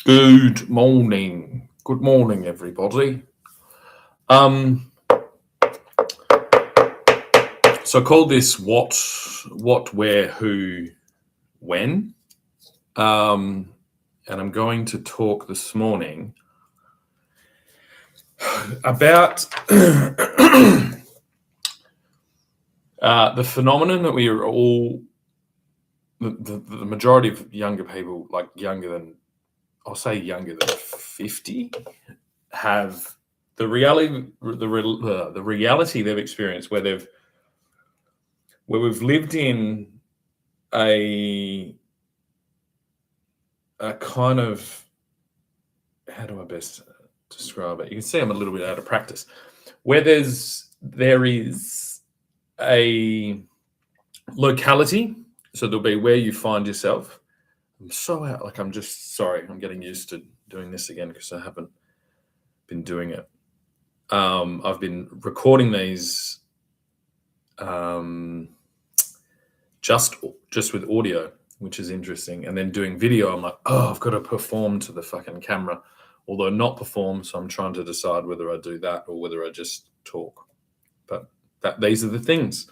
Good morning. Good morning, everybody. Um, so I called this what, where, who, when. And I'm going to talk this morning about the phenomenon that we are all, the majority of younger people, like I'll say younger than 50, have the reality they've experienced where we've lived in a kind of, how do I best describe it? You can see I'm a little bit out of practice. Where there is a locality, so there'll be where you find yourself. I'm so out, like I'm just sorry. I'm getting used to doing this again because I haven't been doing it. I've been recording these just with audio, which is interesting, and then doing video. I'm like, oh, I've got to perform to the fucking camera, although not perform. So I'm trying to decide whether I do that or whether I just talk. But these are the things.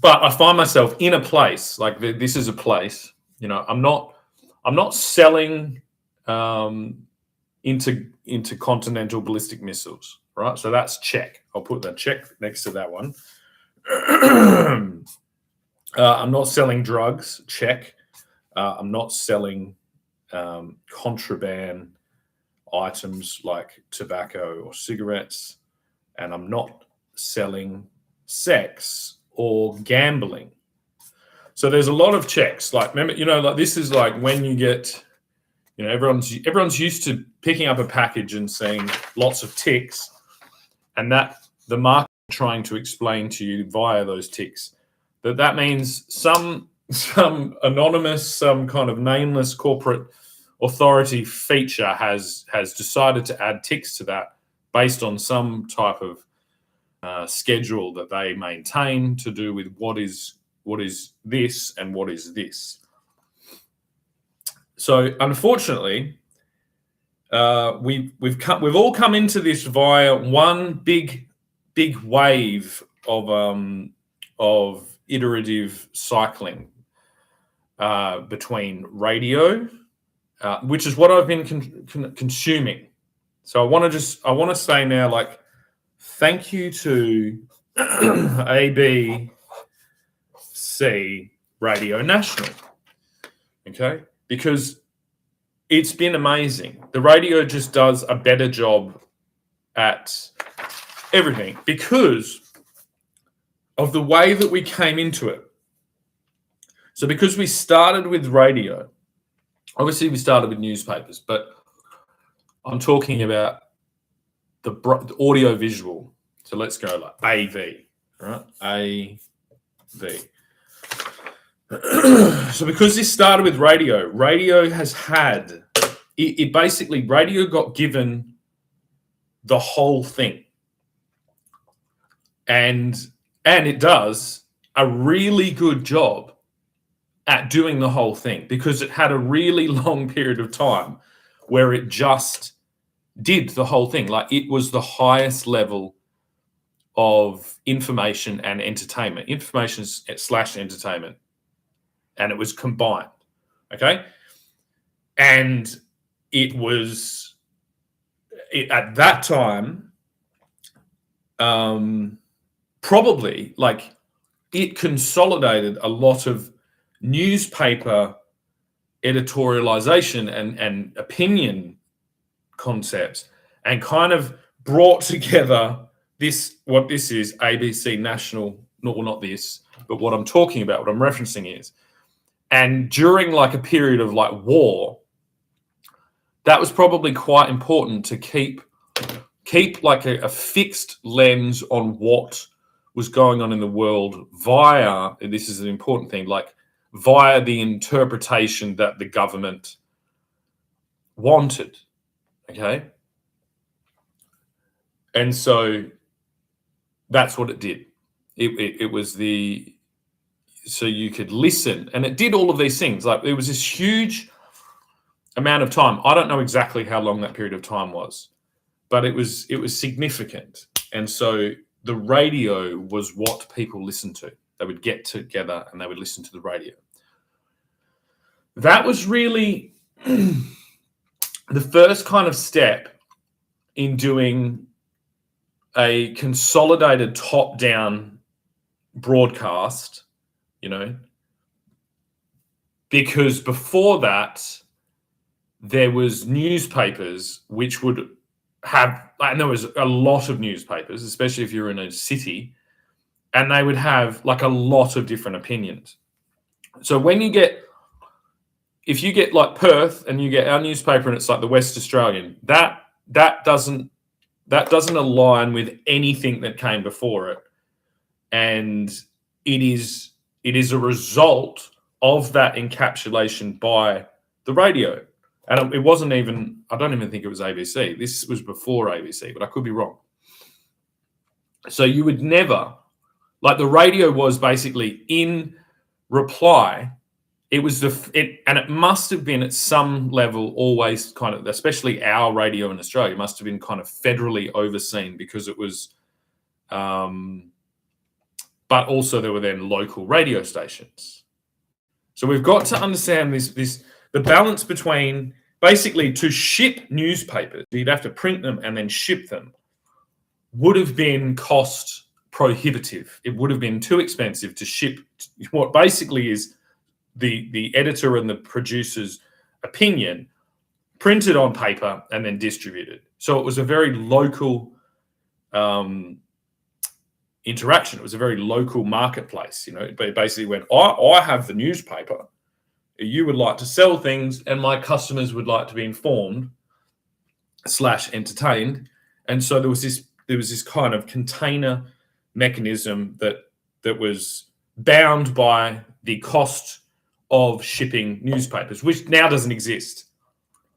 But I find myself in a place like this is a place. You know, I'm not selling intercontinental ballistic missiles, right? So that's check. I'll put that check next to that one. I'm not selling drugs, check. I'm not selling contraband items like tobacco or cigarettes, and I'm not selling sex or gambling. So there's a lot of checks. Like, remember, like this is like when you get, everyone's used to picking up a package and seeing lots of ticks, and that the market trying to explain to you via those ticks that means some anonymous, some kind of nameless corporate authority feature has decided to add ticks to that based on some type of schedule that they maintain to do with what is this and what is this. So unfortunately, we've all come into this via one big wave of iterative cycling between radio, which is what I've been consuming. So I want to say now, like, thank you to ABC Radio National, okay? Because it's been amazing. The radio just does a better job at everything because of the way that we came into it. So because we started with radio, obviously we started with newspapers, but I'm talking about the audio visual. So let's go like AV, right? AV. So because this started with radio has had, it basically, radio got given the whole thing. And it does a really good job at doing the whole thing because it had a really long period of time where it just did the whole thing. Like, it was the highest level of information and entertainment, information/entertainment, and it was combined. Okay. And it was at that time, probably like it consolidated a lot of newspaper editorialization and opinion concepts and kind of brought together what this is ABC National, not this, but what I'm talking about, what I'm referencing is, and during like a period of like war, that was probably quite important to keep like a fixed lens on what was going on in the world via, and this is an important thing, like via the interpretation that the government wanted. Okay. And so that's what it did. It was so you could listen, and it did all of these things. Like, there was this huge amount of time. I don't know exactly how long that period of time was, but it was significant. And so the radio was what people listened to. They would get together and they would listen to the radio. That was really the first kind of step in doing a consolidated top-down broadcast, because before that, there was newspapers which would have, and there was a lot of newspapers, especially if you're in a city, and they would have like a lot of different opinions. So if you get like Perth and you get our newspaper and it's like the West Australian, that doesn't align with anything that came before it. And it is a result of that encapsulation by the radio. And it wasn't even, I don't even think it was ABC. This was before ABC, but I could be wrong. So you would never, like the radio was basically in reply. It was and it must have been at some level always kind of, especially our radio in Australia, must have been kind of federally overseen because it was, but also there were then local radio stations. So we've got to understand the balance between basically to ship newspapers, you'd have to print them and then ship them, would have been cost prohibitive. It would have been too expensive to ship what basically is the editor and the producer's opinion printed on paper and then distributed. So it was a very local interaction. It was a very local marketplace. But basically when I have the newspaper, you would like to sell things and my customers would like to be informed / entertained. And so there was this kind of container mechanism that was bound by the cost of shipping newspapers, which now doesn't exist,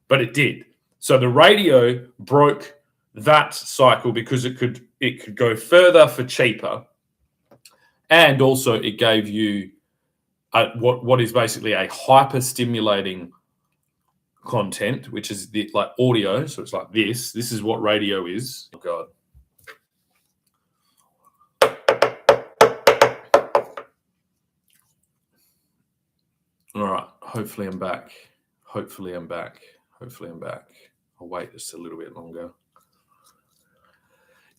but it did. So the radio broke that cycle because it could go further for cheaper, and also it gave you what is basically a hyper stimulating content, which is like audio. So it's like this. This is what radio is. Oh God. All right. Hopefully I'm back. I'll wait just a little bit longer.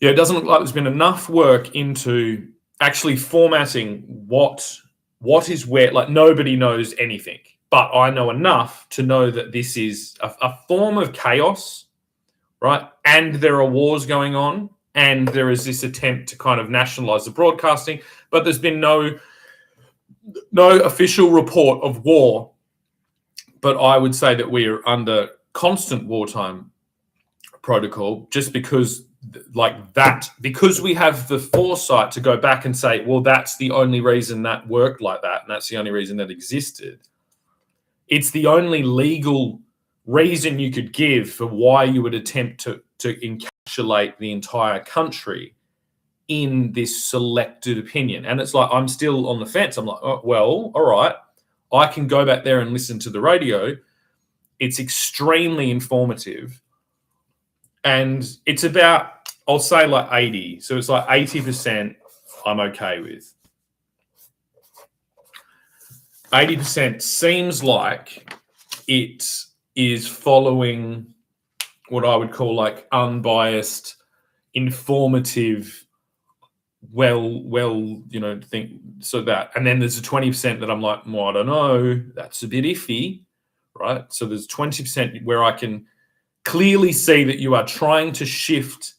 Yeah, it doesn't look like there's been enough work into actually formatting what is where. Like nobody knows anything, but I know enough to know that this is a form of chaos, right? And there are wars going on, and there is this attempt to kind of nationalize the broadcasting, but there's been no official report of war. But I would say that we are under constant wartime protocol just because because we have the foresight to go back and say, well, that's the only reason that worked like that, and that's the only reason that existed. It's the only legal reason you could give for why you would attempt to encapsulate the entire country in this selected opinion. And it's like, I'm still on the fence. I'm like, oh, well, all right, I can go back there and listen to the radio. It's extremely informative. And it's about, I'll say like 80. So it's like 80% I'm okay with. 80% seems like it is following what I would call like unbiased, informative, think so that. And then there's a 20% that I'm like, well, I don't know, that's a bit iffy, right? So there's 20% where I can clearly see that you are trying to shift,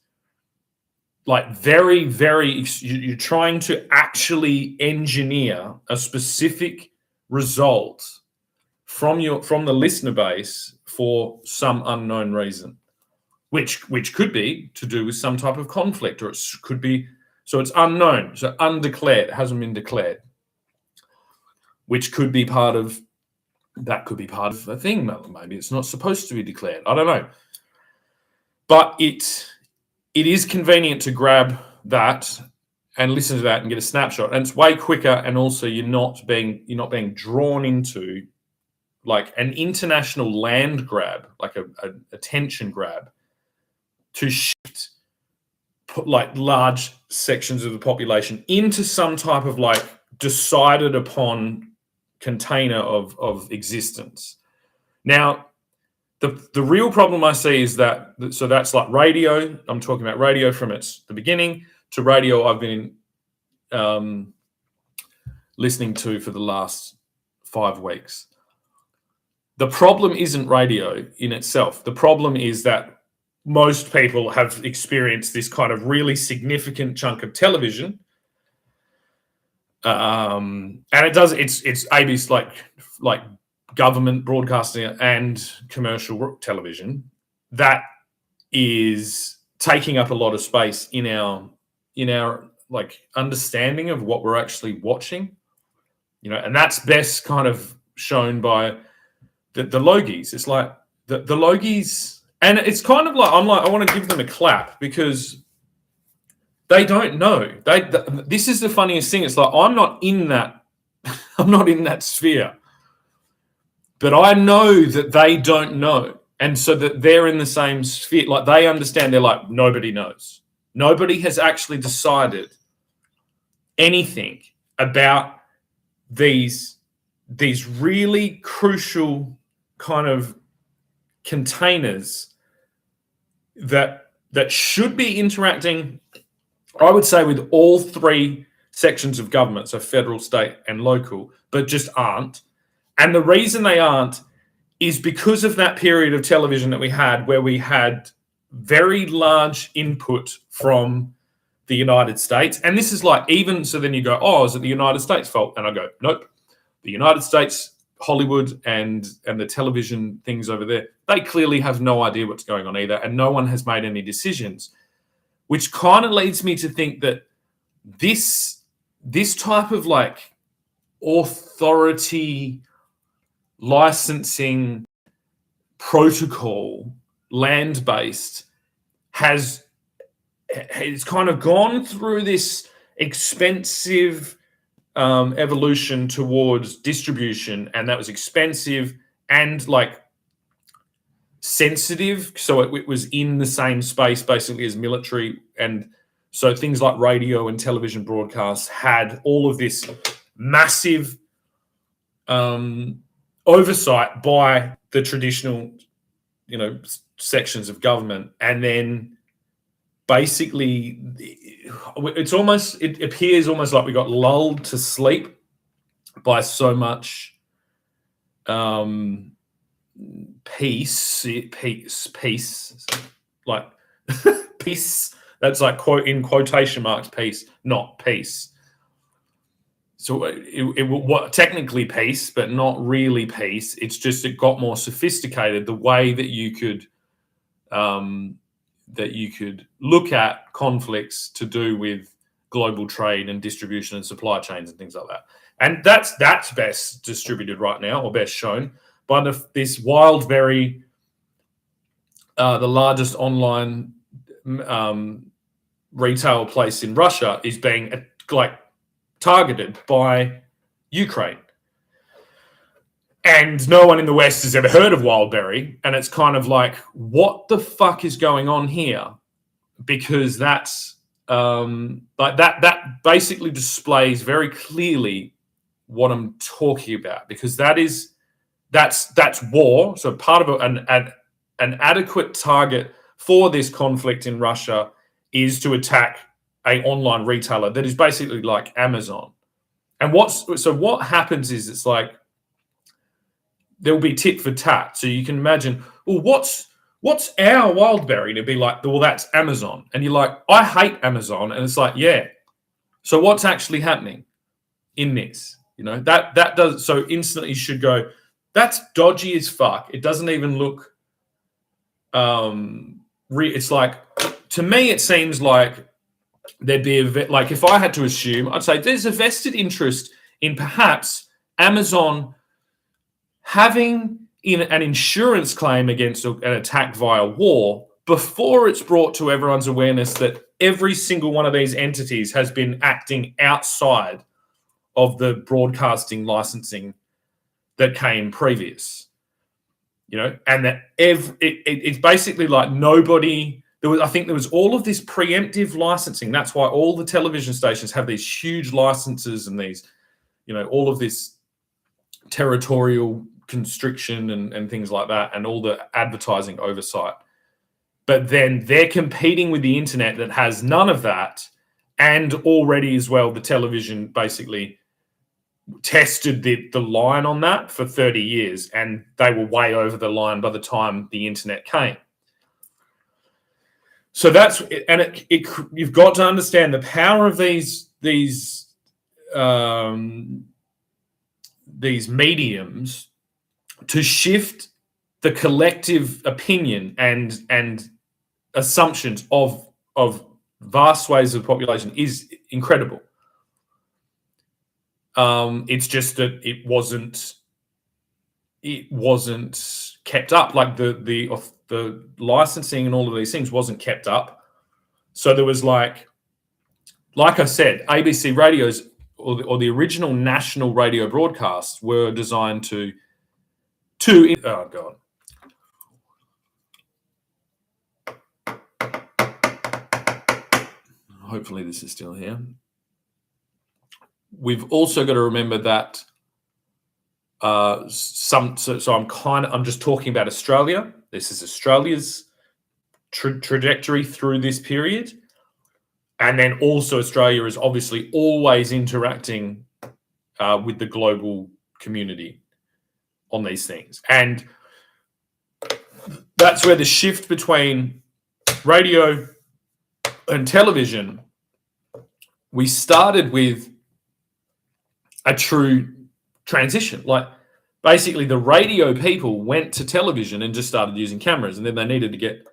like very, very, you're trying to actually engineer a specific result from the listener base for some unknown reason, which could be to do with some type of conflict, or it could be, so it's unknown, so undeclared, it hasn't been declared, which could be part of, that could be part of the thing. Maybe it's not supposed to be declared. I don't know. But it is convenient to grab that and listen to that and get a snapshot. And it's way quicker, and also you're not being drawn into like an international land grab, like a attention grab, to shift like large sections of the population into some type of like decided upon container of existence. Now, the real problem I see is that, so that's like radio. I'm talking about radio from the beginning to radio I've been listening to for the last 5 weeks. The problem isn't radio in itself. The problem is that most people have experienced this kind of really significant chunk of television. And it's ABC, like government broadcasting and commercial television, that is taking up a lot of space in our like understanding of what we're actually watching, and that's best kind of shown by the Logies. It's like the Logies, and it's kind of like, I want to give them a clap because they don't know. This is the funniest thing. It's like, I'm not in that sphere, but I know that they don't know. And so that they're in the same sphere, like they understand. They're like, nobody knows. Nobody has actually decided anything about these really crucial kind of containers that should be interacting, I would say, with all 3 sections of government, so federal, state, and local, but just aren't. And the reason they aren't is because of that period of television that we had, where we had very large input from the United States. And this is like, even so, then you go, oh, is it the United States' fault? And I go, nope. The United States, Hollywood, and the television things over there, they clearly have no idea what's going on either, and no one has made any decisions, which kind of leads me to think that this type of like authority licensing protocol, land-based, it's kind of gone through this expensive evolution towards distribution, and that was expensive and like sensitive. So it was in the same space basically as military, and so things like radio and television broadcasts had all of this massive oversight by the traditional, sections of government, and then basically it appears almost like we got lulled to sleep by so much peace, like peace. That's like in quotation marks, peace, not peace. So what technically peace, but not really peace. It's just it got more sophisticated. The way that you could look at conflicts to do with global trade and distribution and supply chains and things like that. And that's best distributed right now, or best shown by this Wildberry, the largest online retail place in Russia, is being targeted by Ukraine. And no one in the West has ever heard of Wildberry. And it's kind of like, what the fuck is going on here? Because that's that basically displays very clearly what I'm talking about, because that's war. So part of an adequate target for this conflict in Russia is to attack an online retailer that is basically like Amazon. And what happens is, it's like there'll be tit for tat. So you can imagine, well, what's our Wildberry? And it'd be like, well, that's Amazon. And you're like, I hate Amazon. And it's like, yeah. So what's actually happening in this? That does, so instantly you should go, that's dodgy as fuck. It doesn't even look it's like, to me, it seems like there'd be like, if I had to assume, I'd say there's a vested interest in perhaps Amazon having an insurance claim against an attack via war before it's brought to everyone's awareness that every single one of these entities has been acting outside of the broadcasting licensing that came previous, and that it's basically like nobody. I think there was all of this preemptive licensing. That's why all the television stations have these huge licenses and these, all of this territorial constriction and things like that, and all the advertising oversight. But then they're competing with the internet that has none of that, and already as well, the television basically tested the line on that for 30 years, and they were way over the line by the time the internet came. So that's, and you've got to understand the power of these mediums to shift the collective opinion and assumptions of vast swathes of the population is incredible. It's just that it wasn't kept up. Like the licensing and all of these things wasn't kept up. So there was like I said, ABC radios or the original national radio broadcasts were designed to oh God. Hopefully this is still here. We've also got to remember that so I'm just talking about Australia. This is Australia's trajectory through this period. And then also Australia is obviously always interacting with the global community on these things. And that's where the shift between radio and television, we started with a true transition. Like basically the radio people went to television and just started using cameras, and then they needed to get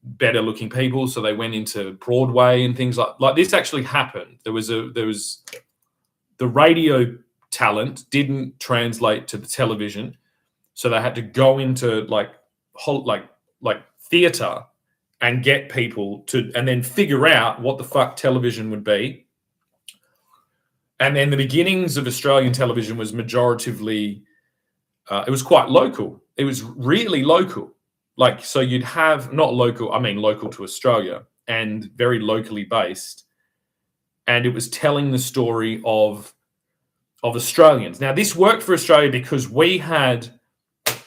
better looking people, so they went into Broadway and things like this. Actually happened. There was the radio talent didn't translate to the television, so they had to go into like theater and get people to, and then figure out what the fuck television would be. And then the beginnings of Australian television was majoritively, it was quite local. It was really local. Like, so you'd have, not local, I mean local to Australia, and very locally based. And it was telling the story of Australians. Now, this worked for Australia because we had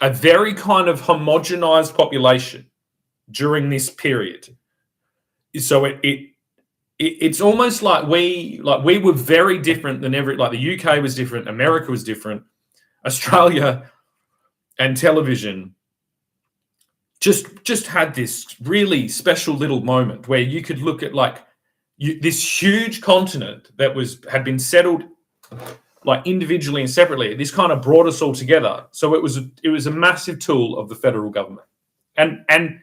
a very kind of homogenized population during this period. So it's almost like we were very different than the UK was different, America was different, Australia and television just had this really special little moment where you could look at this huge continent that had been settled like individually and separately. This kind of brought us all together. So it was a massive tool of the federal government, and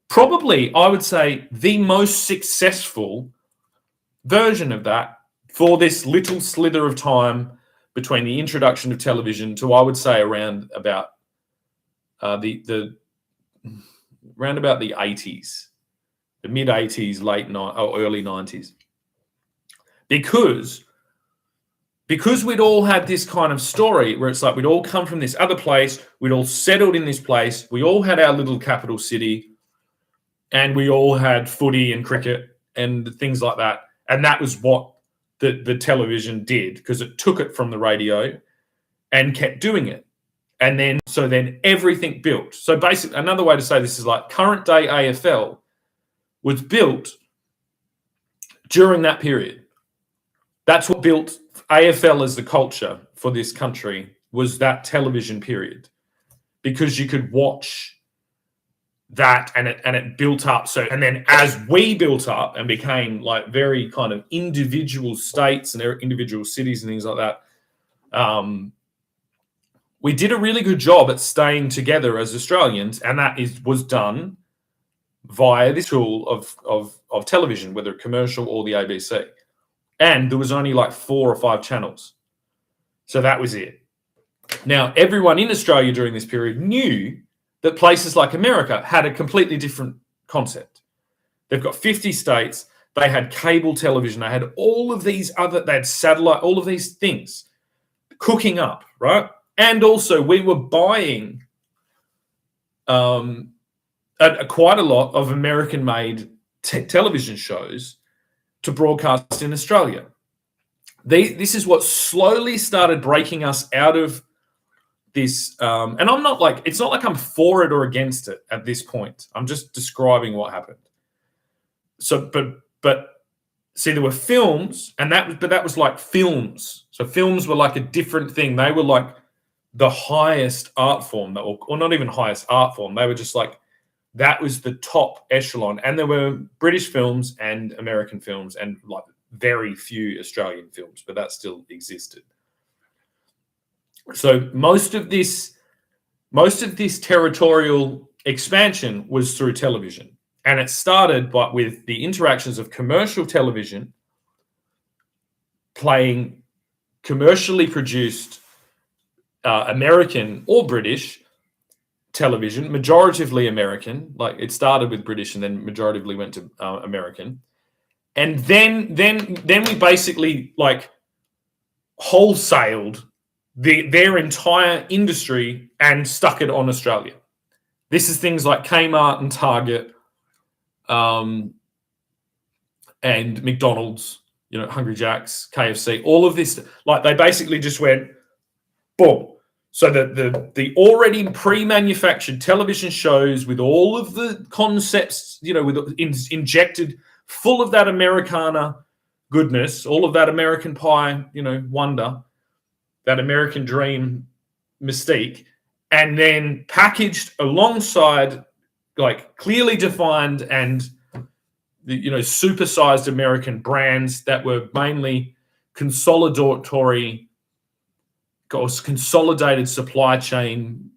probably I would say the most successful version of that for this little slither of time between the introduction of television to, I would say, around about around about the 80s, the mid 80s, early 90s, because we'd all had this kind of story where it's like we'd all come from this other place, we'd all settled in this place, we all had our little capital city, and we all had footy and cricket and things like that. And that was what the television did, because it took it from the radio and kept doing it. And then everything built. So basically, another way to say this is like current day AFL was built during that period. That's what built AFL as the culture for this country, was that television period, because you could watch that and it built up. So, and then as we built up and became like very kind of individual states and their individual cities and things like that, we did a really good job at staying together as Australians, and that was done via this tool of television, whether commercial or the ABC. And there was only like 4 or 5 channels. So that was it. Now, everyone in Australia during this period knew that places like America had a completely different concept. They've got 50 states. They had cable television. They had all of these they had satellite, all of these things cooking up, right? And also, we were buying quite a lot of American-made television shows to broadcast in Australia. This is what slowly started breaking us out of this. And I'm not like, it's not like I'm for it or against it at this point. I'm just describing what happened. So, but see, there were films, and that was like films. So films were like a different thing. They were like the highest art form, or not even highest art form. They were just like, that was the top echelon. And there were British films and American films and like very few Australian films, but that still existed. So most of this territorial expansion was through television. And it started with the interactions of commercial television playing commercially produced American or British television, majoritively American. Like it started with British and then majoritively went to American. And then we basically like wholesaled their entire industry and stuck it on Australia. This is things like Kmart and Target, and McDonald's, Hungry Jack's, KFC, all of this. Like they basically just went, boom. So the already pre-manufactured television shows with all of the concepts, with injected full of that Americana goodness, all of that American pie, wonder, that American dream mystique, and then packaged alongside like clearly defined and supersized American brands that were mainly consolidated supply chain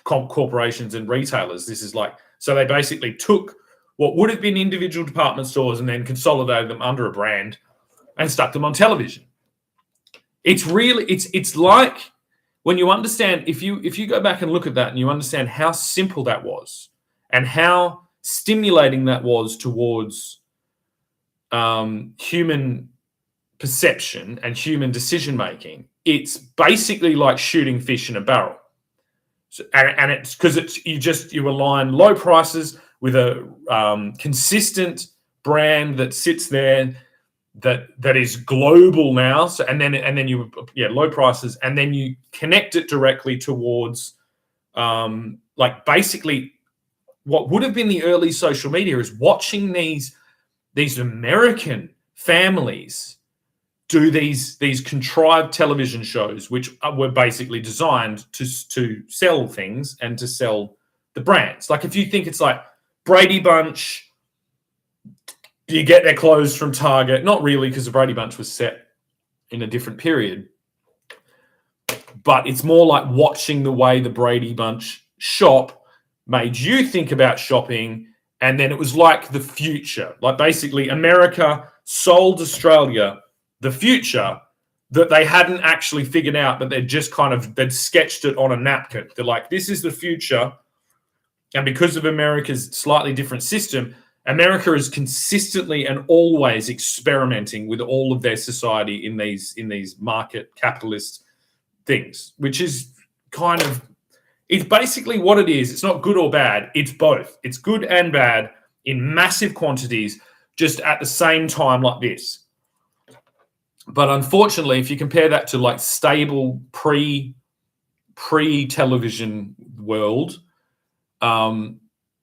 corporations and retailers. This is like, so they basically took what would have been individual department stores and then consolidated them under a brand and stuck them on television. It's really, it's like when you understand, if you go back and look at that and you understand how simple that was and how stimulating that was towards human perception and human decision making, it's basically like shooting fish in a barrel. So, and it's because you align low prices with a consistent brand that sits there that is global now. So and then you low prices, and then you connect it directly towards like basically what would have been the early social media is watching these American families do these contrived television shows, which were basically designed to sell things and to sell the brands. Like if you think it's like Brady Bunch, you get their clothes from Target. Not really, because the Brady Bunch was set in a different period. But it's more like watching the way the Brady Bunch shop made you think about shopping. And then it was like the future. Like basically America sold Australia the future that they hadn't actually figured out, but they'd sketched it on a napkin. They're like, this is the future. And because of America's slightly different system, America is consistently and always experimenting with all of their society in these market capitalist things, which is kind of, it's basically what it is. It's not good or bad. It's both. It's good and bad in massive quantities, just at the same time like this. But unfortunately, if you compare that to like stable pre-television world,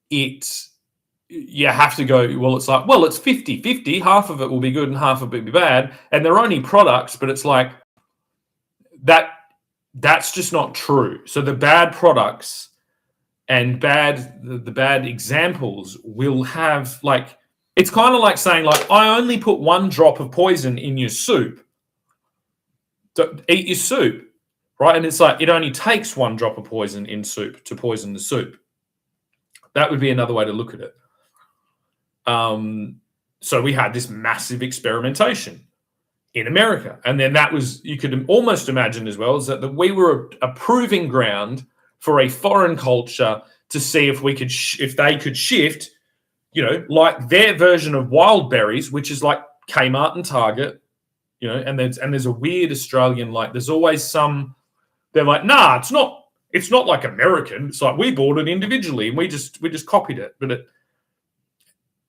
you have to go, well, it's like, well, it's 50-50. Half of it will be good and half of it will be bad. And they're only products, but it's like that's just not true. So the bad products and the bad examples will have like, it's kind of like saying like, I only put 1 drop of poison in your soup. Eat your soup, right? And it's like, it only takes 1 drop of poison in soup to poison the soup. That would be another way to look at it. So we had this massive experimentation in America. And then that was, you could almost imagine as well, is that we were a proving ground for a foreign culture to see if we could, if they could shift, like their version of Wild Berries, which is like Kmart and Target, and there's a weird Australian, like there's always some They're like, nah, it's not like American. It's like we bought it individually and we just copied it. But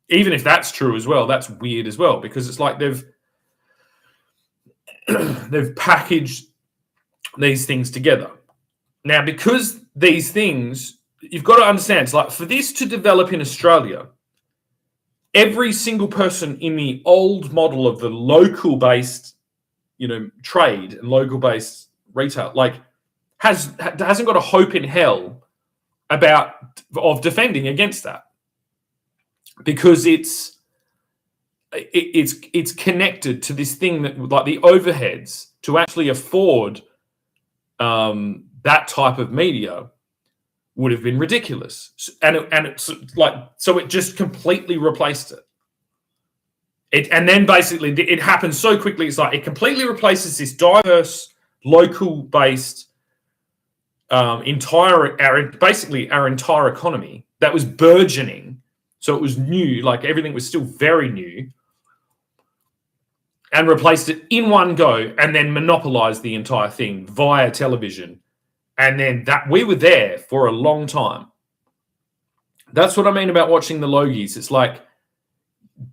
even if that's true as well, that's weird as well, because it's like they've packaged these things together. Now, because these things, you've got to understand, it's like for this to develop in Australia, every single person in the old model of the local-based, trade and local-based retail, like hasn't got a hope in hell of defending against that, because it's connected to this thing that, like, the overheads to actually afford that type of media would have been ridiculous, and it's like, so it just completely replaced it. And then basically it happens so quickly. It's like it completely replaces this diverse, local-based basically our entire economy that was burgeoning. So it was new, like everything was still very new, and replaced it in one go, and then monopolized the entire thing via television. And then that we were there for a long time. That's what I mean about watching the Logies. It's like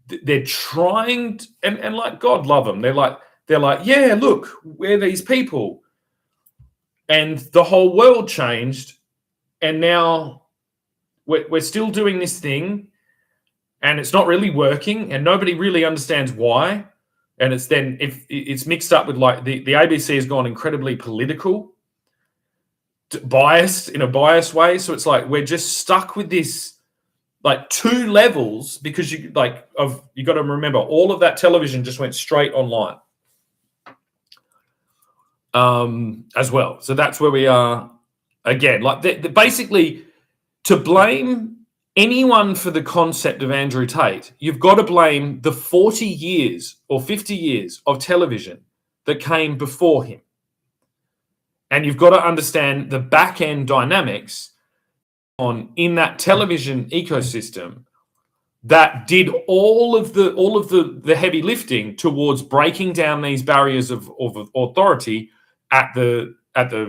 they're trying to, and like, God love them. They're like, yeah, look, we're these people, and the whole world changed, and now we're still doing this thing, and it's not really working, and nobody really understands why. And it's then if it's mixed up with, like, the ABC has gone incredibly political, biased in a biased way. So it's like we're just stuck with this, like, two levels, because you got to remember, all of that television just went straight online as well. So that's where we are again. Like, basically, to blame anyone for the concept of Andrew Tate, you've got to blame the 40 years or 50 years of television that came before him. And you've got to understand the back-end dynamics in that television ecosystem that did all of the heavy lifting towards breaking down these barriers of authority at the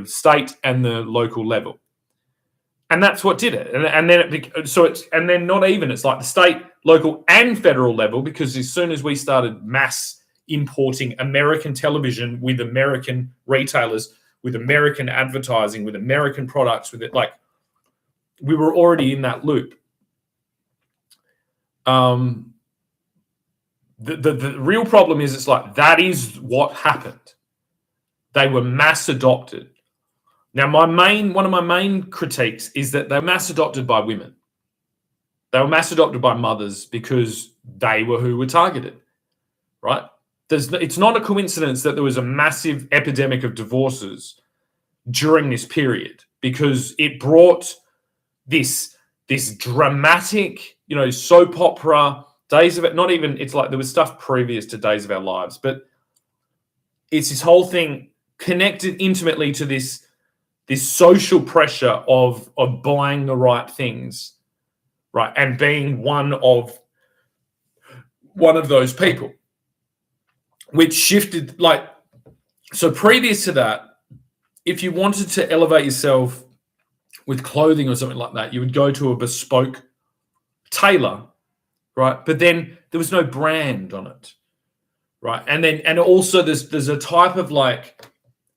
state and the local level. And that's what did it. And then not even, it's like the state, local, and federal level, because as soon as we started mass importing American television with American retailers, with American advertising, with American products, with it, like, we were already in that loop. The real problem is, it's like, that is what happened. They were mass adopted. Now, one of my main critiques is that they're mass adopted by women. They were mass adopted by mothers because they were who were targeted, right? It's not a coincidence that there was a massive epidemic of divorces during this period, because it brought this dramatic, soap opera, Days of It. Not even, it's like there was stuff previous to Days of Our Lives, but it's this whole thing connected intimately to this social pressure of buying the right things, right, and being one of those people, which shifted, like, so previous to that, if you wanted to elevate yourself with clothing or something like that, you would go to a bespoke tailor, right? But then there was no brand on it, right? And also there's a type of, like,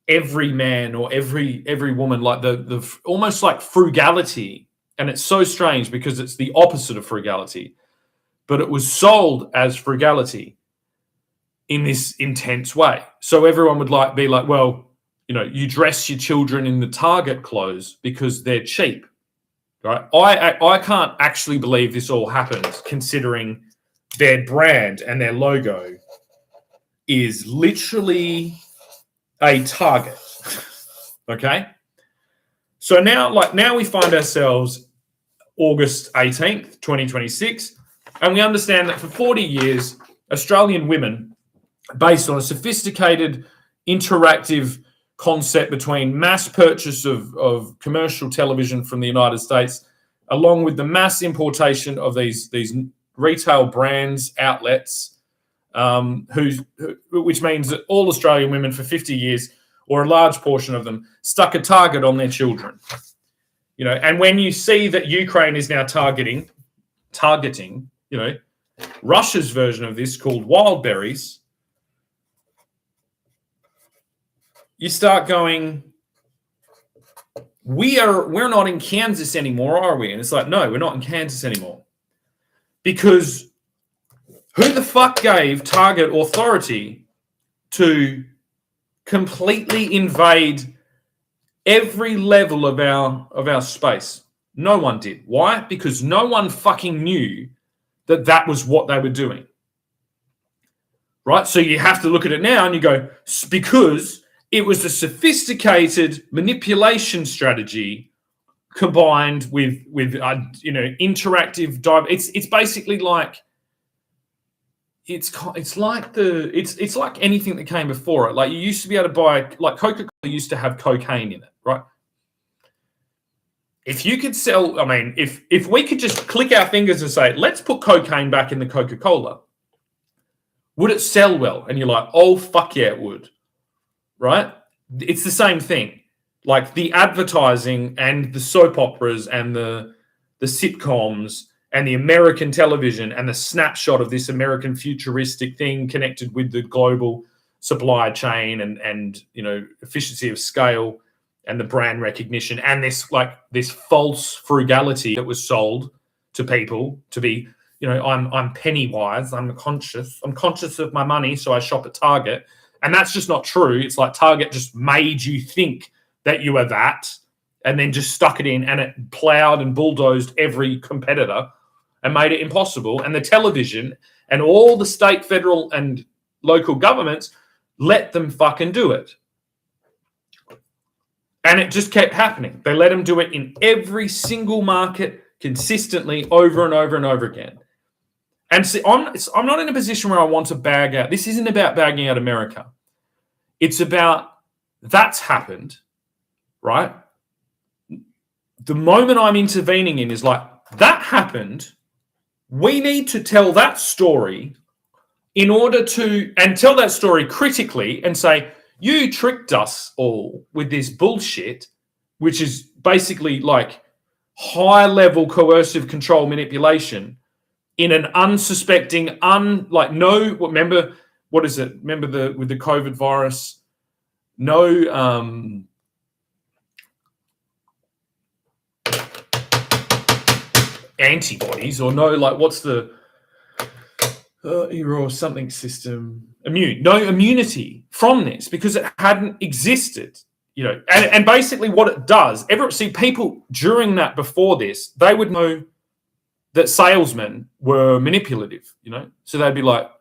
every man or every woman, like the almost like frugality, and it's so strange because it's the opposite of frugality, but it was sold as frugality in this intense way. So everyone would be like, well, you dress your children in the Target clothes because they're cheap, right? I can't actually believe this all happened, considering their brand and their logo is literally a Target. Okay, so now we find ourselves August 18th, 2026, and we understand that for 40 years, Australian women, based on a sophisticated, interactive concept between mass purchase of commercial television from the United States, along with the mass importation of these retail brands, outlets, which means that all Australian women for 50 years or a large portion of them, stuck a target on their children. You know, and when you see that Ukraine is now targeting, you know, Russia's version of this called wild berries, you start going, we're not in Kansas anymore, are we? And it's like, no, we're not in Kansas anymore. Because who the fuck gave Target authority to completely invade every level of our space? No one did. Why? Because no one fucking knew that was what they were doing. Right? So you have to look at it now and you go, because it was a sophisticated manipulation strategy combined with you know, interactive dive. It's basically like it's like anything that came before it. Like you used to be able to buy, like Coca-Cola used to have cocaine in it, right? If you could sell, I mean, if we could just click our fingers and say, let's put cocaine back in the Coca-Cola, would it sell well? And you're like, oh fuck yeah, it would. Right? It's the same thing. Like the advertising and the soap operas and the sitcoms and the American television and the snapshot of this American futuristic thing connected with the global supply chain and you know, efficiency of scale and the brand recognition and this false frugality that was sold to people to be, you know, I'm penny wise, I'm conscious of my money, so I shop at Target. And that's just not true. It's like Target just made you think that you were that and then just stuck it in, and it plowed and bulldozed every competitor and made it impossible. And the television and all the state, federal, and local governments let them fucking do it. And it just kept happening. They let them do it in every single market consistently over and over and over again. And see, I'm not in a position where I want to bag out. This isn't about bagging out America. It's about that's happened, right? The moment I'm intervening in is like, that happened. We need to tell that story in order to, and tell that story critically and say, you tricked us all with this bullshit, which is basically like high-level coercive control manipulation in an unsuspecting, remember, what is it? Remember with the COVID virus, no antibodies or no, like, what's the or something system, no immunity from this because it hadn't existed, you know. And basically what it does, people during that, before this, they would know that salesmen were manipulative, you know, so they'd be like,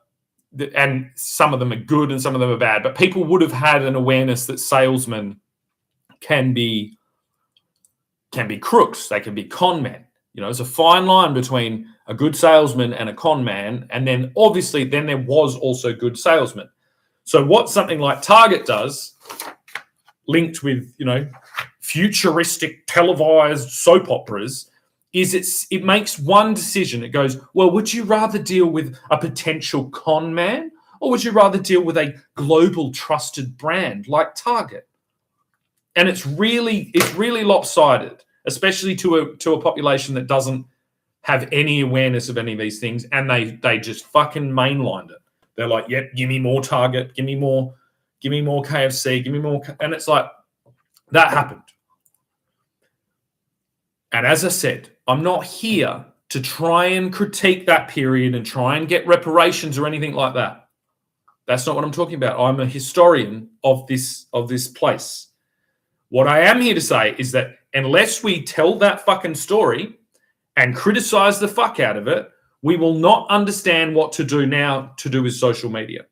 and some of them are good and some of them are bad, but people would have had an awareness that salesmen can be crooks, they can be con men. You know, there's a fine line between a good salesman and a con man, and then obviously there was also good salesmen. So what something like Target does, linked with, you know, futuristic televised soap operas, is it makes one decision. It goes, well, would you rather deal with a potential con man, or would you rather deal with a global trusted brand like Target? And it's really lopsided, especially to a population that doesn't have any awareness of any of these things, and they just fucking mainlined it. They're like, yep, give me more Target, give me more KFC, give me more, and it's like, that happened. And as I said, I'm not here to try and critique that period and try and get reparations or anything like that. That's not what I'm talking about. I'm a historian of this place. What I am here to say is that unless we tell that fucking story and criticize the fuck out of it, we will not understand what to do now to do with social media.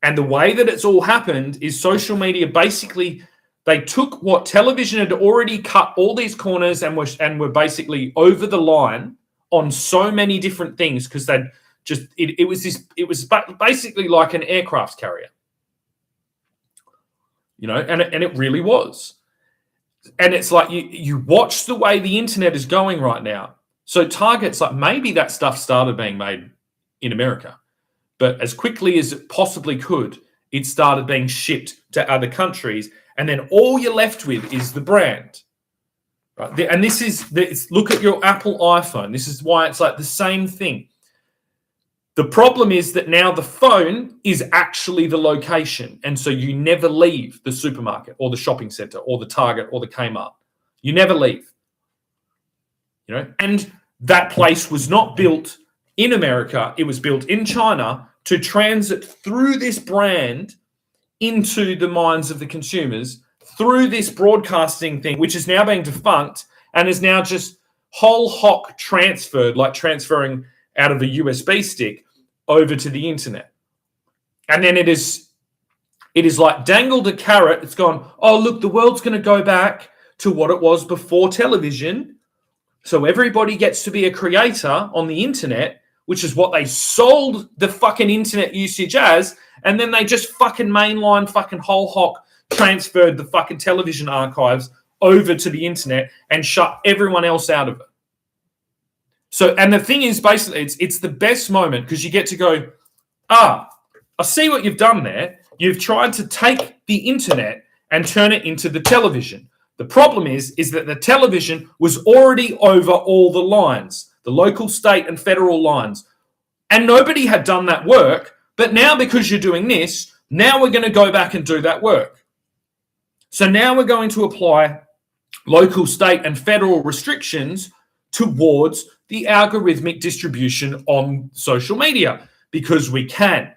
And the way that it's all happened is social media basically, they took what television had already cut all these corners and were basically over the line on so many different things, because they'd just, it was basically like an aircraft carrier. You know, and it really was. And it's like you watch the way the internet is going right now. So Target's like, maybe that stuff started being made in America, but as quickly as it possibly could, it started being shipped to other countries, and then all you're left with is the brand. Right? And this is, look at your Apple iPhone. This is why it's like the same thing. The problem is that now the phone is actually the location. And so you never leave the supermarket or the shopping center or the Target or the Kmart. You never leave. You know, and that place was not built in America. It was built in China to transit through this brand into the minds of the consumers through this broadcasting thing, which is now being defunct and is now just whole hog transferred, like transferring out of a USB stick over to the internet. And then it is like dangled a carrot. It's gone, oh, look, the world's going to go back to what it was before television. So everybody gets to be a creator on the internet, which is what they sold the fucking internet usage as. And then they just fucking mainline fucking whole hog transferred the fucking television archives over to the internet and shut everyone else out of it. So, and the thing is, basically, it's the best moment because you get to go, I see what you've done there. You've tried to take the internet and turn it into the television. The problem is that the television was already over all the lines, the local, state, and federal lines. And nobody had done that work. But now, because you're doing this, now we're going to go back and do that work. So now we're going to apply local, state, and federal restrictions towards the algorithmic distribution on social media because we can.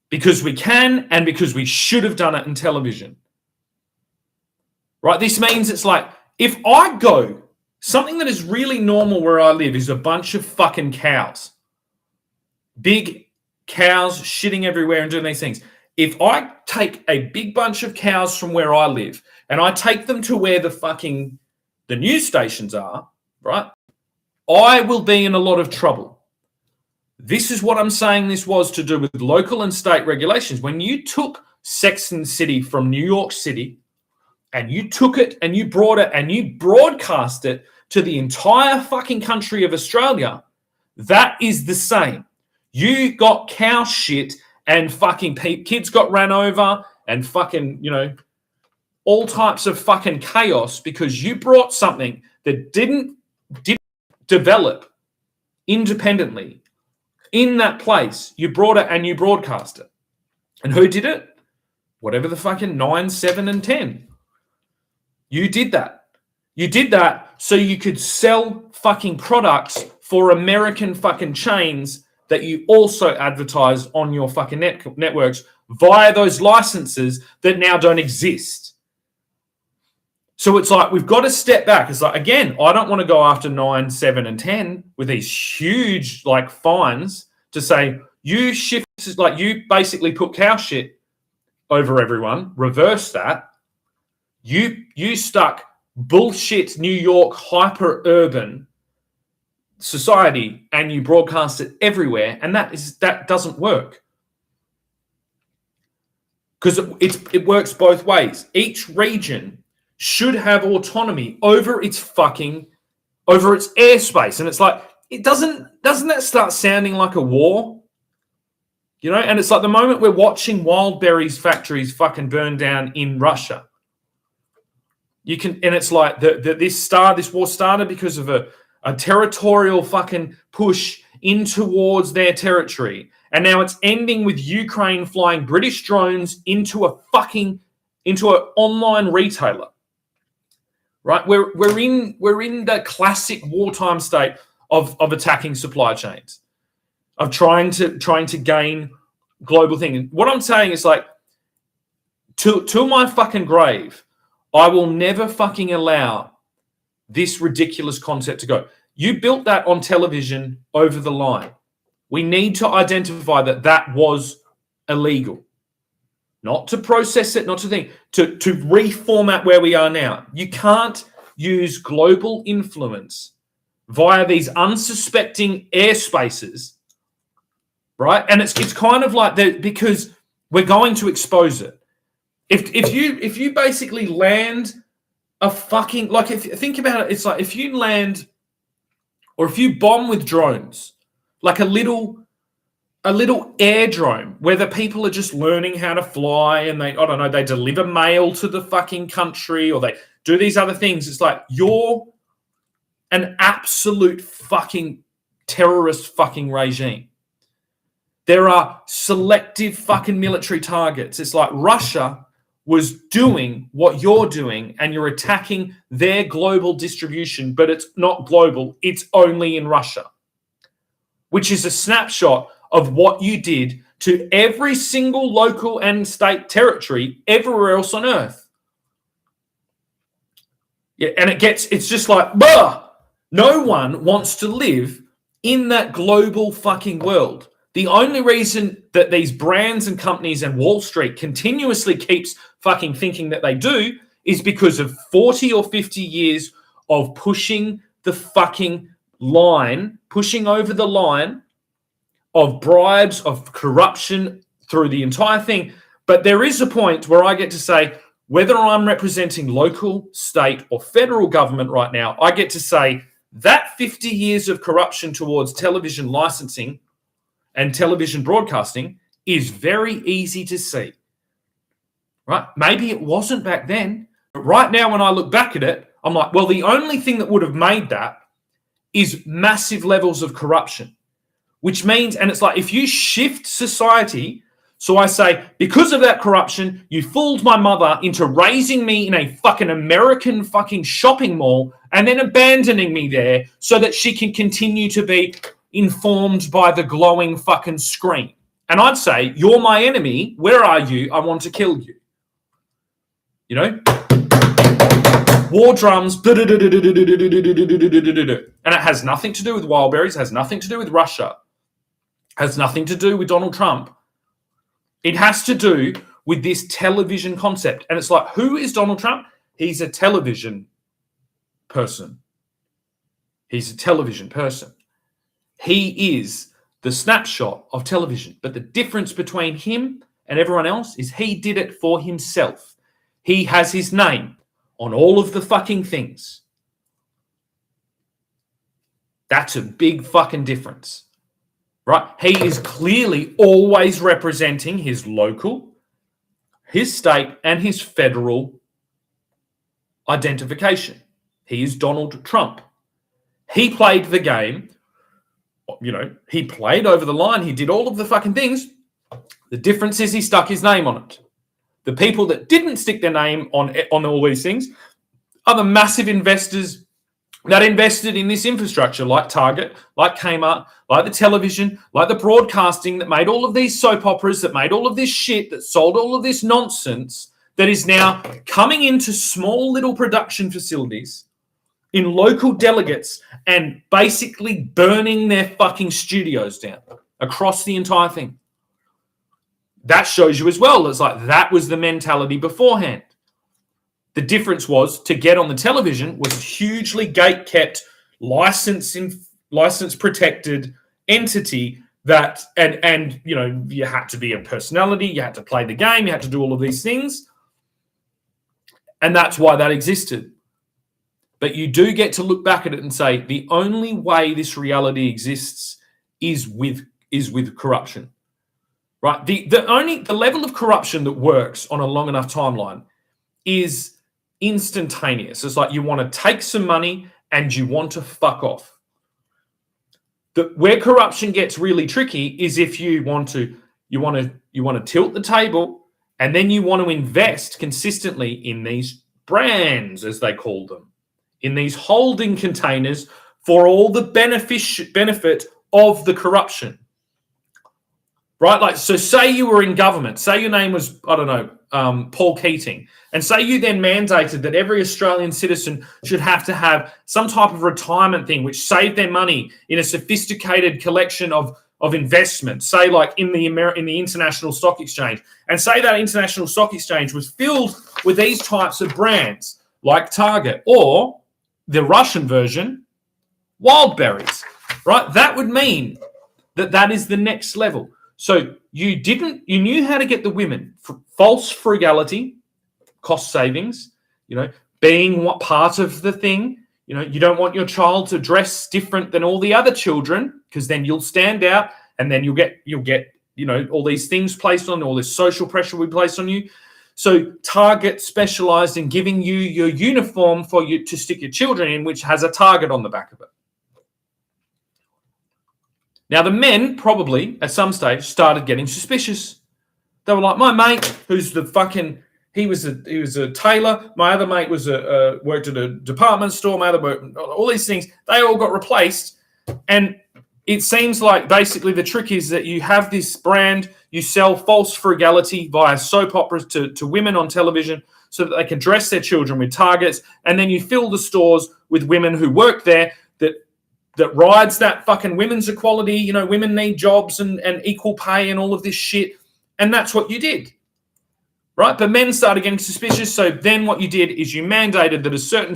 Because we can and because we should have done it in television. Right? This means it's like, if I go, something that is really normal where I live is a bunch of fucking cows. Big cows shitting everywhere and doing these things. If I take a big bunch of cows from where I live and I take them to where the news stations are, right? I will be in a lot of trouble. This is what I'm saying this was to do with local and state regulations. When you took Sex and the City from New York City and you took it and you brought it and you broadcast it to the entire fucking country of Australia, that is the same. You got cow shit and fucking kids got ran over and fucking, you know, all types of fucking chaos because you brought something that didn't develop independently in that place. You brought it and you broadcast it. And who did it? Whatever the fucking 9, 7, and 10. You did that. You did that so you could sell fucking products for American fucking chains that you also advertise on your fucking networks via those licenses that now don't exist. So it's like, we've got to step back. It's like, again, I don't want to go after 9, 7, and 10 with these huge like fines to say, you shift, like you basically put cow shit over everyone, reverse that. You stuck bullshit New York hyper urban society and you broadcast it everywhere, and that doesn't work because it works both ways. Each region should have autonomy over its airspace, and it's like, it doesn't that start sounding like a war, you know? And it's like the moment we're watching Wildberries factories fucking burn down in Russia, and it's like this war started because of a territorial fucking push in towards their territory. And now it's ending with Ukraine flying British drones into an online retailer. Right? We're in the classic wartime state of attacking supply chains, of trying to gain global thing. And what I'm saying is like, to my fucking grave, I will never fucking allow this ridiculous concept to go. You built that on television over the line. We need to identify that was illegal. Not to process it, not to think, to reformat where we are now. You can't use global influence via these unsuspecting airspaces, right? And it's kind of like that because we're going to expose it. If you basically land a fucking, like, if think about it, it's like if you land or if you bomb with drones, like a little a little airdrome where the people are just learning how to fly and they, I don't know, they deliver mail to the fucking country or they do these other things. It's like you're an absolute fucking terrorist fucking regime. There are selective fucking military targets. It's like Russia was doing what you're doing and you're attacking their global distribution, but it's not global. It's only in Russia, which is a snapshot of what you did to every single local and state territory everywhere else on earth. Yeah, and it's just like, bah! No one wants to live in that global fucking world. The only reason that these brands and companies and Wall Street continuously keeps fucking thinking that they do is because of 40 or 50 years of pushing the fucking line, pushing over the line of bribes, of corruption through the entire thing. But there is a point where I get to say, whether I'm representing local, state, or federal government right now, I get to say that 50 years of corruption towards television licensing and television broadcasting is very easy to see. Right? Maybe it wasn't back then, but right now when I look back at it, I'm like, well, the only thing that would have made that is massive levels of corruption, which means, and it's like, if you shift society, so I say, because of that corruption, you fooled my mother into raising me in a fucking American fucking shopping mall and then abandoning me there so that she can continue to be informed by the glowing fucking screen. And I'd say, you're my enemy. Where are you? I want to kill you. You know? War drums. And it has nothing to do with Wildberries. It has nothing to do with Russia. It has nothing to do with Donald Trump. It has to do with this television concept. And it's like, who is Donald Trump? He's a television person. He's a television person. He is the snapshot of television. But the difference between him and everyone else is he did it for himself. He has his name on all of the fucking things. That's a big fucking difference. Right? He is clearly always representing his local, his state, and his federal identification. He is Donald Trump. He played the game. You know, he played over the line. He did all of the fucking things. The difference is he stuck his name on it. The people that didn't stick their name on all these things are the massive investors that invested in this infrastructure, like Target, like Kmart, like the television, like the broadcasting, that made all of these soap operas, that made all of this shit, that sold all of this nonsense, that is now coming into small little production facilities in local delegates and basically burning their fucking studios down across the entire thing. That shows you as well. It's like that was the mentality beforehand. The difference was, to get on the television was a hugely gate-kept, license-protected entity that, and you know, you had to be a personality, you had to play the game, you had to do all of these things. And that's why that existed. But you do get to look back at it and say, the only way this reality exists is with corruption. Right? The level of corruption that works on a long enough timeline is instantaneous. It's like you want to take some money and you want to fuck off. Where corruption gets really tricky is if you want to tilt the table and then you want to invest consistently in these brands, as they call them, in these holding containers for all the benefit of the corruption. Right? Like, so say you were in government, say your name was, I don't know, Paul Keating, and say you then mandated that every Australian citizen should have to have some type of retirement thing which saved their money in a sophisticated collection of investments, say like in the International Stock Exchange, and say that International Stock Exchange was filled with these types of brands like Target or the Russian version, Wildberries, right? That would mean that is the next level. So you knew how to get the women. False frugality, cost savings, you know, being what part of the thing. You know, you don't want your child to dress different than all the other children because then you'll stand out and then you'll get all these things placed on, all this social pressure we place on you. So Target specialized in giving you your uniform for you to stick your children in, which has a target on the back of it. Now, the men probably at some stage started getting suspicious. They were like, my mate, who's the fucking, he was a tailor. My other mate was worked at a department store. My other worked, all these things. They all got replaced. And it seems like basically the trick is that you have this brand, you sell false frugality via soap operas to women on television so that they can dress their children with targets. And then you fill the stores with women who work there that rides that fucking women's equality. Women need jobs and equal pay and all of this shit. And that's what you did. Right? But men started getting suspicious. So then what you did is you mandated that a certain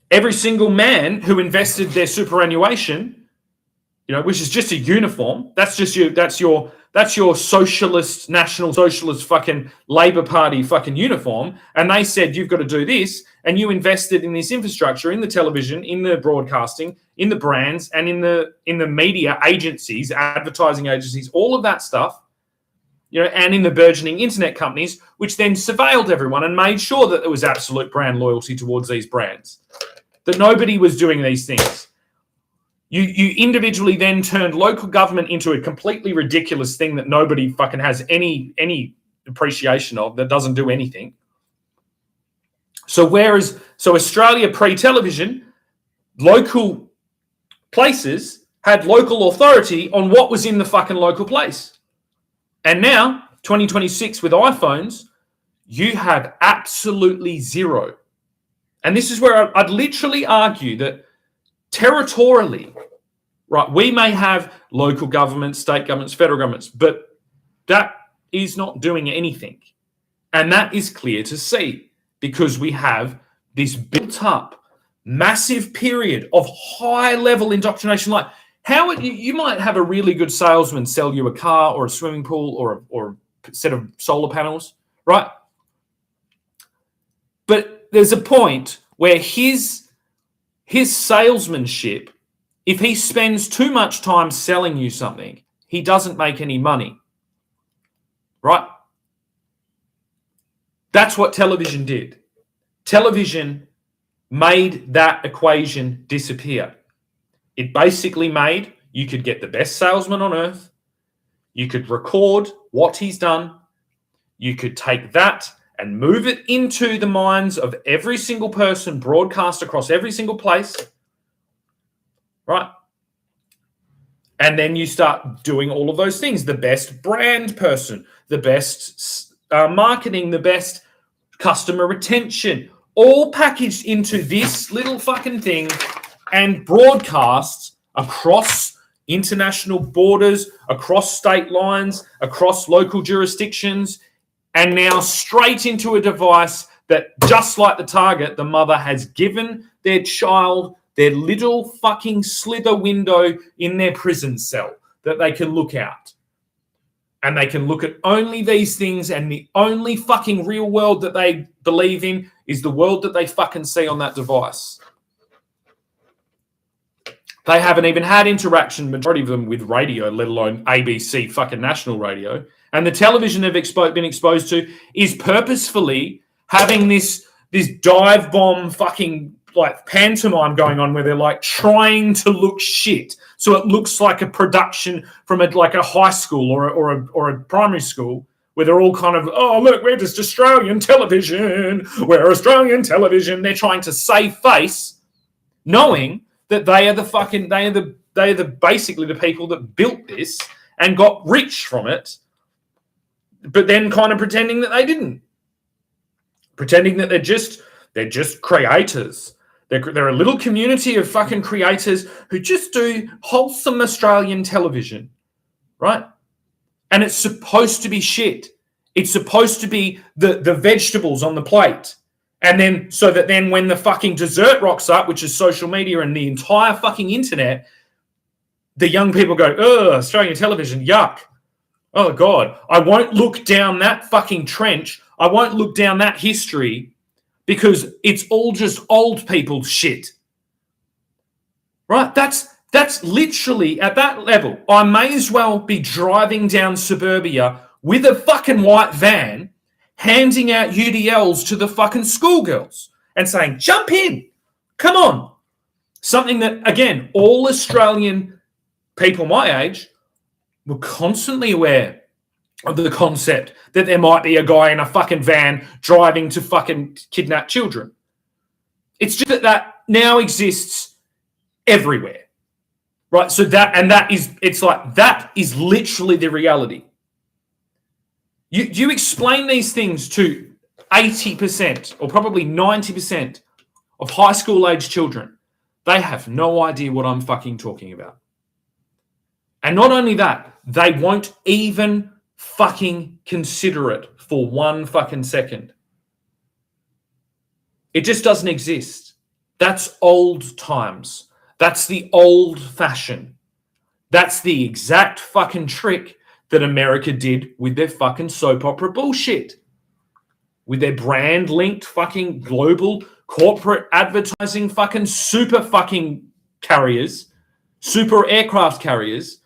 every single man who invested their superannuation, which is just a uniform, that's your socialist, national socialist fucking Labour Party fucking uniform. And they said, you've got to do this. And you invested in this infrastructure, in the television, in the broadcasting, in the brands, and in the media agencies, advertising agencies, all of that stuff, and in the burgeoning internet companies, which then surveilled everyone and made sure that there was absolute brand loyalty towards these brands, that nobody was doing these things. You individually then turned local government into a completely ridiculous thing that nobody fucking has any appreciation of, that doesn't do anything. So Australia pre-television, local places had local authority on what was in the fucking local place. And now, 2026 with iPhones, you have absolutely zero. And this is where I'd literally argue that territorially, right, we may have local governments, state governments, federal governments, but that is not doing anything. And that is clear to see because we have this built up massive period of high level indoctrination. Like you might have a really good salesman sell you a car or a swimming pool or a set of solar panels, right? But there's a point where his salesmanship, if he spends too much time selling you something, he doesn't make any money, right? That's what television did. Television made that equation disappear. It basically made you could get the best salesman on earth, you could record what he's done, you could take that and move it into the minds of every single person, broadcast across every single place, right? And then you start doing all of those things. The best brand person, the best marketing, the best customer retention, all packaged into this little fucking thing and broadcast across international borders, across state lines, across local jurisdictions, and now straight into a device that, just like the target, the mother has given their child their little fucking slither window in their prison cell that they can look out. And they can look at only these things, and the only fucking real world that they believe in is the world that they fucking see on that device. They haven't even had interaction, majority of them, with radio, let alone ABC fucking national radio. And the television they've been exposed to is purposefully having this dive bomb fucking like pantomime going on where they're like trying to look shit. So it looks like a production from a high school or a primary school where they're all kind of, oh, look, we're just Australian television. We're Australian television. They're trying to save face, knowing that they are basically the people that built this and got rich from it, but then kind of pretending that they didn't. Pretending that they're just creators. They're a little community of fucking creators who just do wholesome Australian television, right? And it's supposed to be shit. It's supposed to be the vegetables on the plate. And then, so that then when the fucking dessert rocks up, which is social media and the entire fucking internet, the young people go, oh, Australian television, yuck. Oh, God. I won't look down that fucking trench. I won't look down that history because it's all just old people's shit. right? That's literally at that level. I may as well be driving down suburbia with a fucking white van, handing out UDLs to the fucking schoolgirls and saying, jump in, come on. Something that, again, all Australian people my age were constantly aware of the concept that there might be a guy in a fucking van driving to fucking kidnap children. It's just that now exists everywhere. Right, so that is literally the reality. You explain these things to 80% or probably 90% of high school age children, they have no idea what I'm fucking talking about. And not only that, they won't even fucking consider it for one fucking second. It just doesn't exist. That's old times. That's the old fashion. That's the exact fucking trick that America did with their fucking soap opera bullshit. With their brand linked fucking global corporate advertising fucking super fucking carriers, super aircraft carriers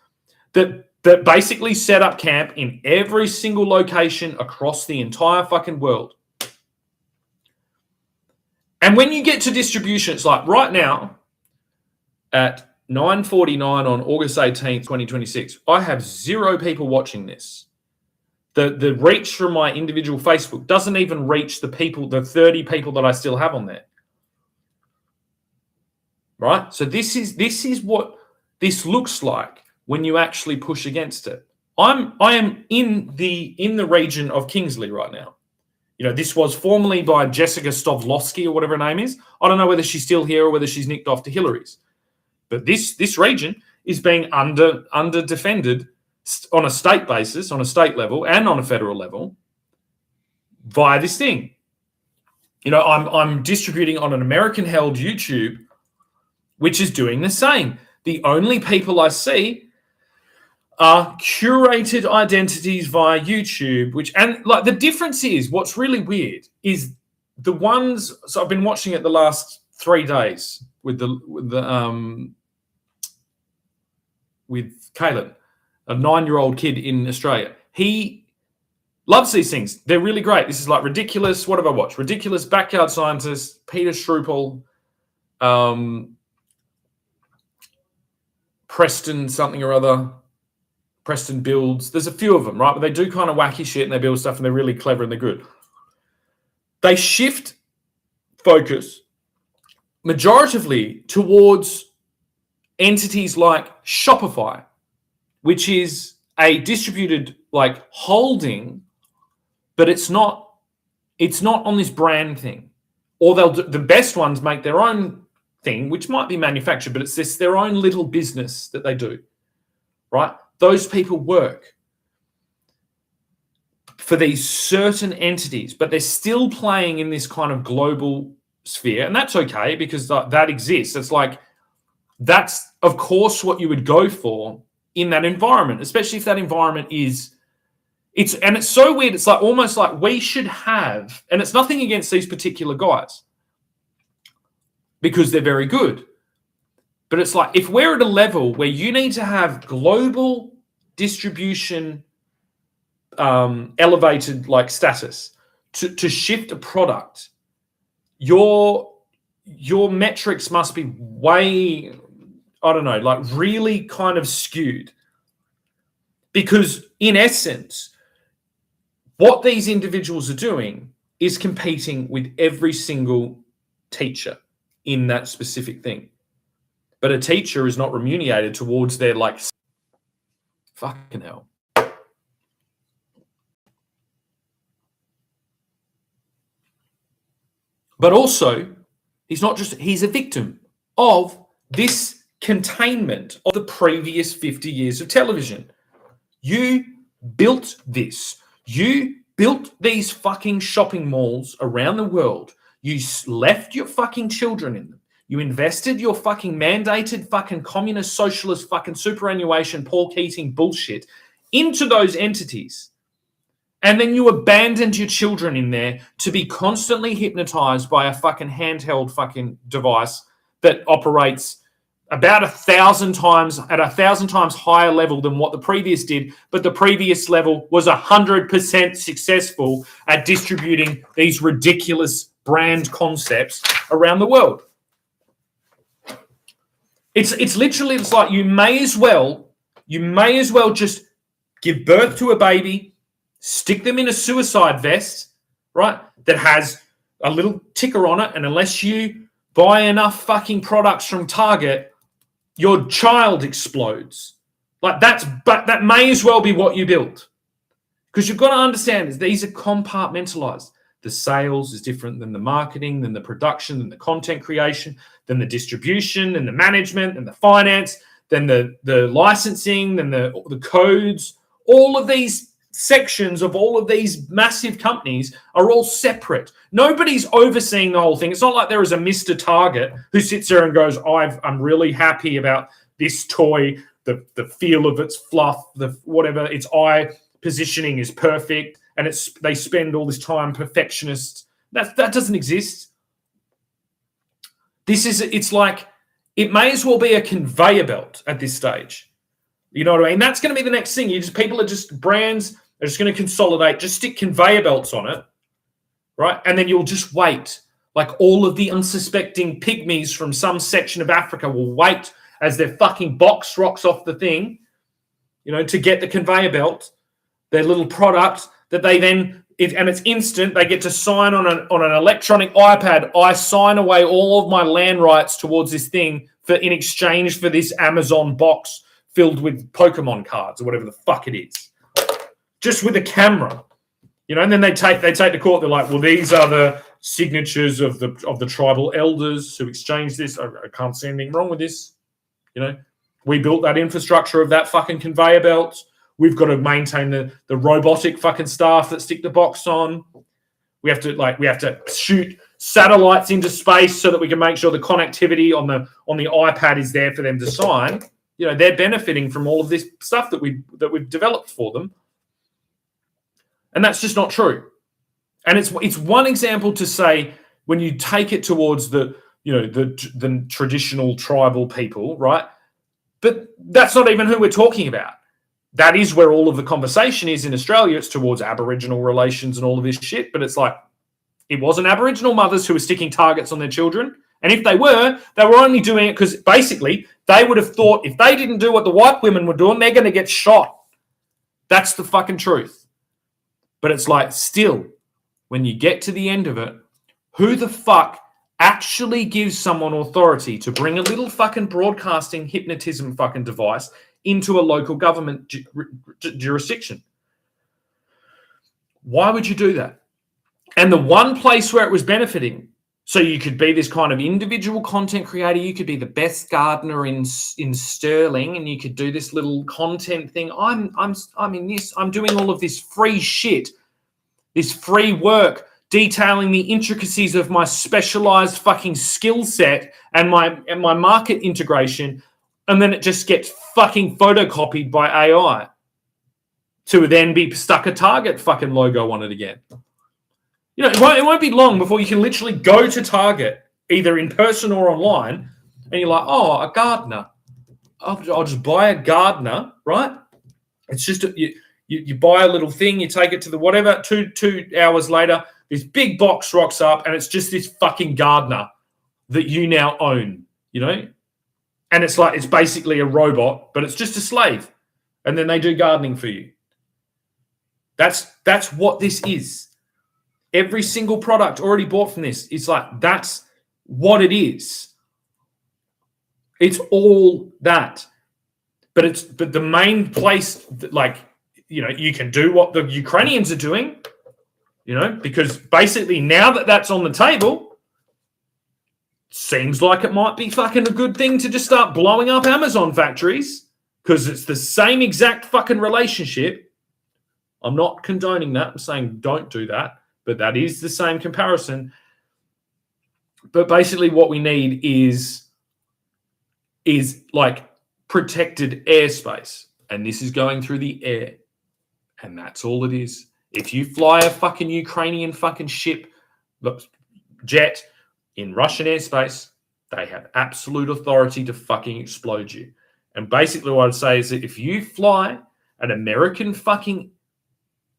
that basically set up camp in every single location across the entire fucking world. And when you get to distribution, it's like right now, at 9:49 on August 18th, 2026, I have 0 people watching this. The reach from my individual Facebook doesn't even reach the 30 people that I still have on there. Right? So this is what this looks like when you actually push against it. I am in the region of Kingsley right now. You know, this was formerly by Jessica Stovlowski or whatever her name is. I don't know whether she's still here or whether she's nicked off to Hillary's. But this region is being under defended on a state basis, on a state level, and on a federal level via this thing. You know, I'm distributing on an American-held YouTube, which is doing the same. The only people I see are curated identities via YouTube, and the difference is, what's really weird is the ones. So I've been watching it the last 3 days with Kalen, a 9-year-old kid in Australia. He loves these things. They're really great. This is like Ridiculous. What have I watched? Ridiculous, Backyard Scientist, Peter Strupel, Preston something or other, Preston Builds. There's a few of them, right? But they do kind of wacky shit and they build stuff and they're really clever and they're good. They shift focus majoritively towards entities like Shopify, which is a distributed holding, but it's not on this brand thing. Or the best ones make their own thing, which might be manufactured, but it's their own little business that they do, right? Those people work for these certain entities, but they're still playing in this kind of global sphere, and that's okay because that exists. It's like, that's, of course, what you would go for in that environment, especially if that environment is, it's so weird. It's like almost like we should have, and it's nothing against these particular guys because they're very good. But it's like, if we're at a level where you need to have global distribution, elevated status to shift a product, your metrics must be way, I don't know, really kind of skewed. Because in essence, what these individuals are doing is competing with every single teacher in that specific thing. But a teacher is not remunerated towards their fucking hell. But also, he's a victim of this containment of the previous 50 years of television. You built this. You built these fucking shopping malls around the world. You left your fucking children in them. You invested your fucking mandated fucking communist, socialist fucking superannuation, Paul Keating bullshit into those entities. And then you abandoned your children in there to be constantly hypnotized by a fucking handheld fucking device that operates about 1,000 times at 1,000 times higher level than what the previous did, but the previous level was 100% successful at distributing these ridiculous brand concepts around the world. It's literally, it's like you may as well just give birth to a baby, stick them in a suicide vest, right, that has a little ticker on it, and unless you buy enough fucking products from Target, your child explodes. Like that may as well be what you built. Because you've got to understand is these are compartmentalized. The sales is different than the marketing, than the production, than the content creation, than the distribution, and the management, and the finance, then the licensing, then the codes. All of these sections of all of these massive companies are all separate. Nobody's overseeing the whole thing. It's not like there is a Mr. Target who sits there and goes, I'm really happy about this toy, the feel of its fluff, the whatever, its eye positioning is perfect, and they spend all this time perfectionists. That doesn't exist. It's like it may as well be a conveyor belt at this stage. You know what I mean? That's going to be the next thing. Brands are just going to consolidate, just stick conveyor belts on it, right? And then you'll just wait. Like all of the unsuspecting pygmies from some section of Africa will wait as their fucking box rocks off the thing, to get the conveyor belt, their little product that they then, and it's instant, they get to sign on an electronic iPad. I sign away all of my land rights towards this thing in exchange for this Amazon box filled with Pokemon cards or whatever the fuck it is. Just with a camera, and then they take to court. They're like, well, these are the signatures of the tribal elders who exchanged this. I can't see anything wrong with this. We built that infrastructure of that fucking conveyor belt. We've got to maintain the robotic fucking staff that stick the box on. We have to shoot satellites into space so that we can make sure the connectivity on the iPad is there for them to sign. They're benefiting from all of this stuff that we've developed for them. And that's just not true. And it's one example to say when you take it towards the traditional tribal people, right? But that's not even who we're talking about. That is where all of the conversation is in Australia. It's towards Aboriginal relations and all of this shit. But it's like, it wasn't Aboriginal mothers who were sticking targets on their children. And if they were only doing it because basically they would have thought if they didn't do what the white women were doing, they're going to get shot. That's the fucking truth. But it's like, still, when you get to the end of it, who the fuck actually gives someone authority to bring a little fucking broadcasting hypnotism fucking device into a local government jurisdiction? Why would you do that? And the one place where it was benefiting, so you could be this kind of individual content creator, you could be the best gardener in Stirling, and you could do this little content thing. I'm doing all of this free shit, this free work, detailing the intricacies of my specialized fucking skill set and my market integration, and then it just gets fucking photocopied by AI to then be stuck a Target fucking logo on it again. It won't be long before you can literally go to Target, either in person or online, and you're like, oh, a gardener. I'll just buy a gardener, right? It's just you buy a little thing, you take it to the whatever. Two hours later, this big box rocks up, and it's just this fucking gardener that you now own. And it's like, it's basically a robot, but it's just a slave. And then they do gardening for you. That's what this is. Every single product already bought from this, it's like, that's what it is. It's all that. But the main place, you can do what the Ukrainians are doing, because basically now that that's on the table, seems like it might be fucking a good thing to just start blowing up Amazon factories, because it's the same exact fucking relationship. I'm not condoning that. I'm saying don't do that, but that is the same comparison. But basically what we need is like protected airspace, and this is going through the air, and that's all it is. If you fly a fucking Ukrainian fucking jet in Russian airspace, They have absolute authority to fucking explode you. And basically what I'd say is that if you fly an American fucking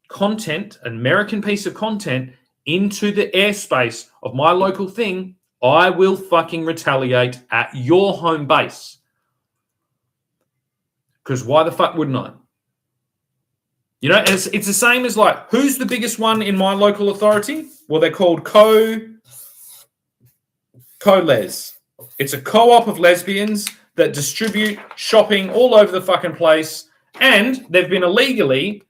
content, an American piece of content into the airspace of my local thing, I will fucking retaliate at your home base. Because why the fuck wouldn't I? You know, it's the same as like, who's the biggest one in my local authority? Well, they're called Co-Les. It's a co-op of lesbians that distribute shopping all over the fucking place, and they've been illegally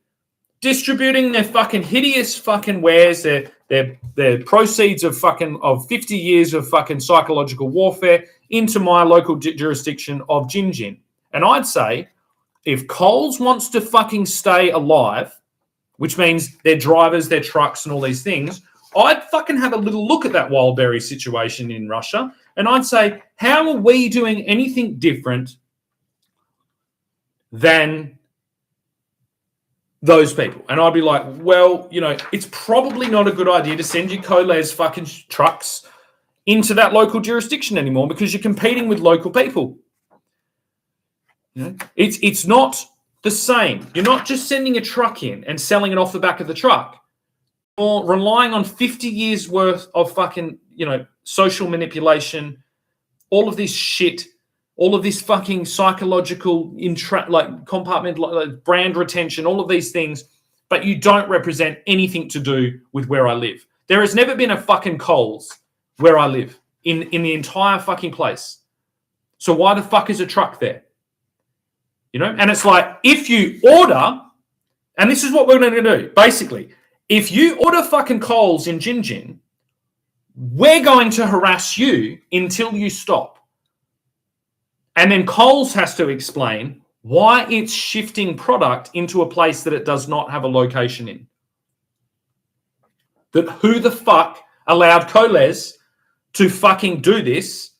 distributing their fucking hideous fucking wares, their proceeds of 50 years of fucking psychological warfare into my local jurisdiction of Gin. And I'd say, if Coles wants to fucking stay alive, which means their drivers, their trucks, and all these things, I'd fucking have a little look at that Wildberry situation in Russia, and I'd say, how are we doing anything different than those people? And I'd be like, well, you know, it's probably not a good idea to send your Co-Les fucking trucks into that local jurisdiction anymore because you're competing with local people. You know, it's not the same. You're not just sending a truck in and selling it off the back of the truck. You're relying on 50 years worth of fucking, you know, social manipulation, all of this shit, all of this fucking psychological compartment, brand retention, all of these things, but you don't represent anything to do with where I live. There has never been a fucking Coles where I live in the entire fucking place. So why the fuck is a truck there? You know, and it's like, if you order, and this is what we're going to do, basically, if you order fucking Coles in Gin, we're going to harass you until you stop. And then Coles has to explain why it's shifting product into a place that it does not have a location in. That who the fuck allowed Co-Les to fucking do this?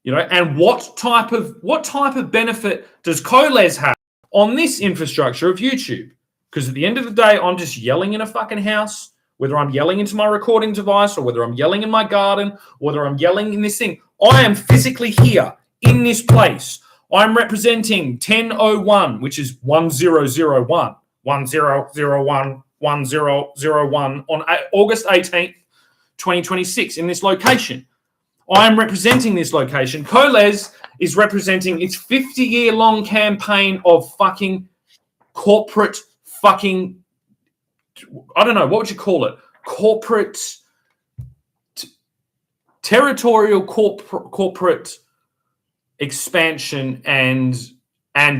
You know, and what type of benefit does Co-Les have on this infrastructure of YouTube? Because at the end of the day, I'm just yelling in a fucking house, whether I'm yelling into my recording device or whether I'm yelling in my garden, or whether I'm yelling in this thing. I am physically here in this place. I'm representing 1001, which is 1001, 1001, 1001 on August 18th, 2026 in this location. I'm representing this location. Co-Les is representing its 50-year-long campaign of fucking corporate fucking, I don't know, what would you call it? Corporate, territorial corporate expansion and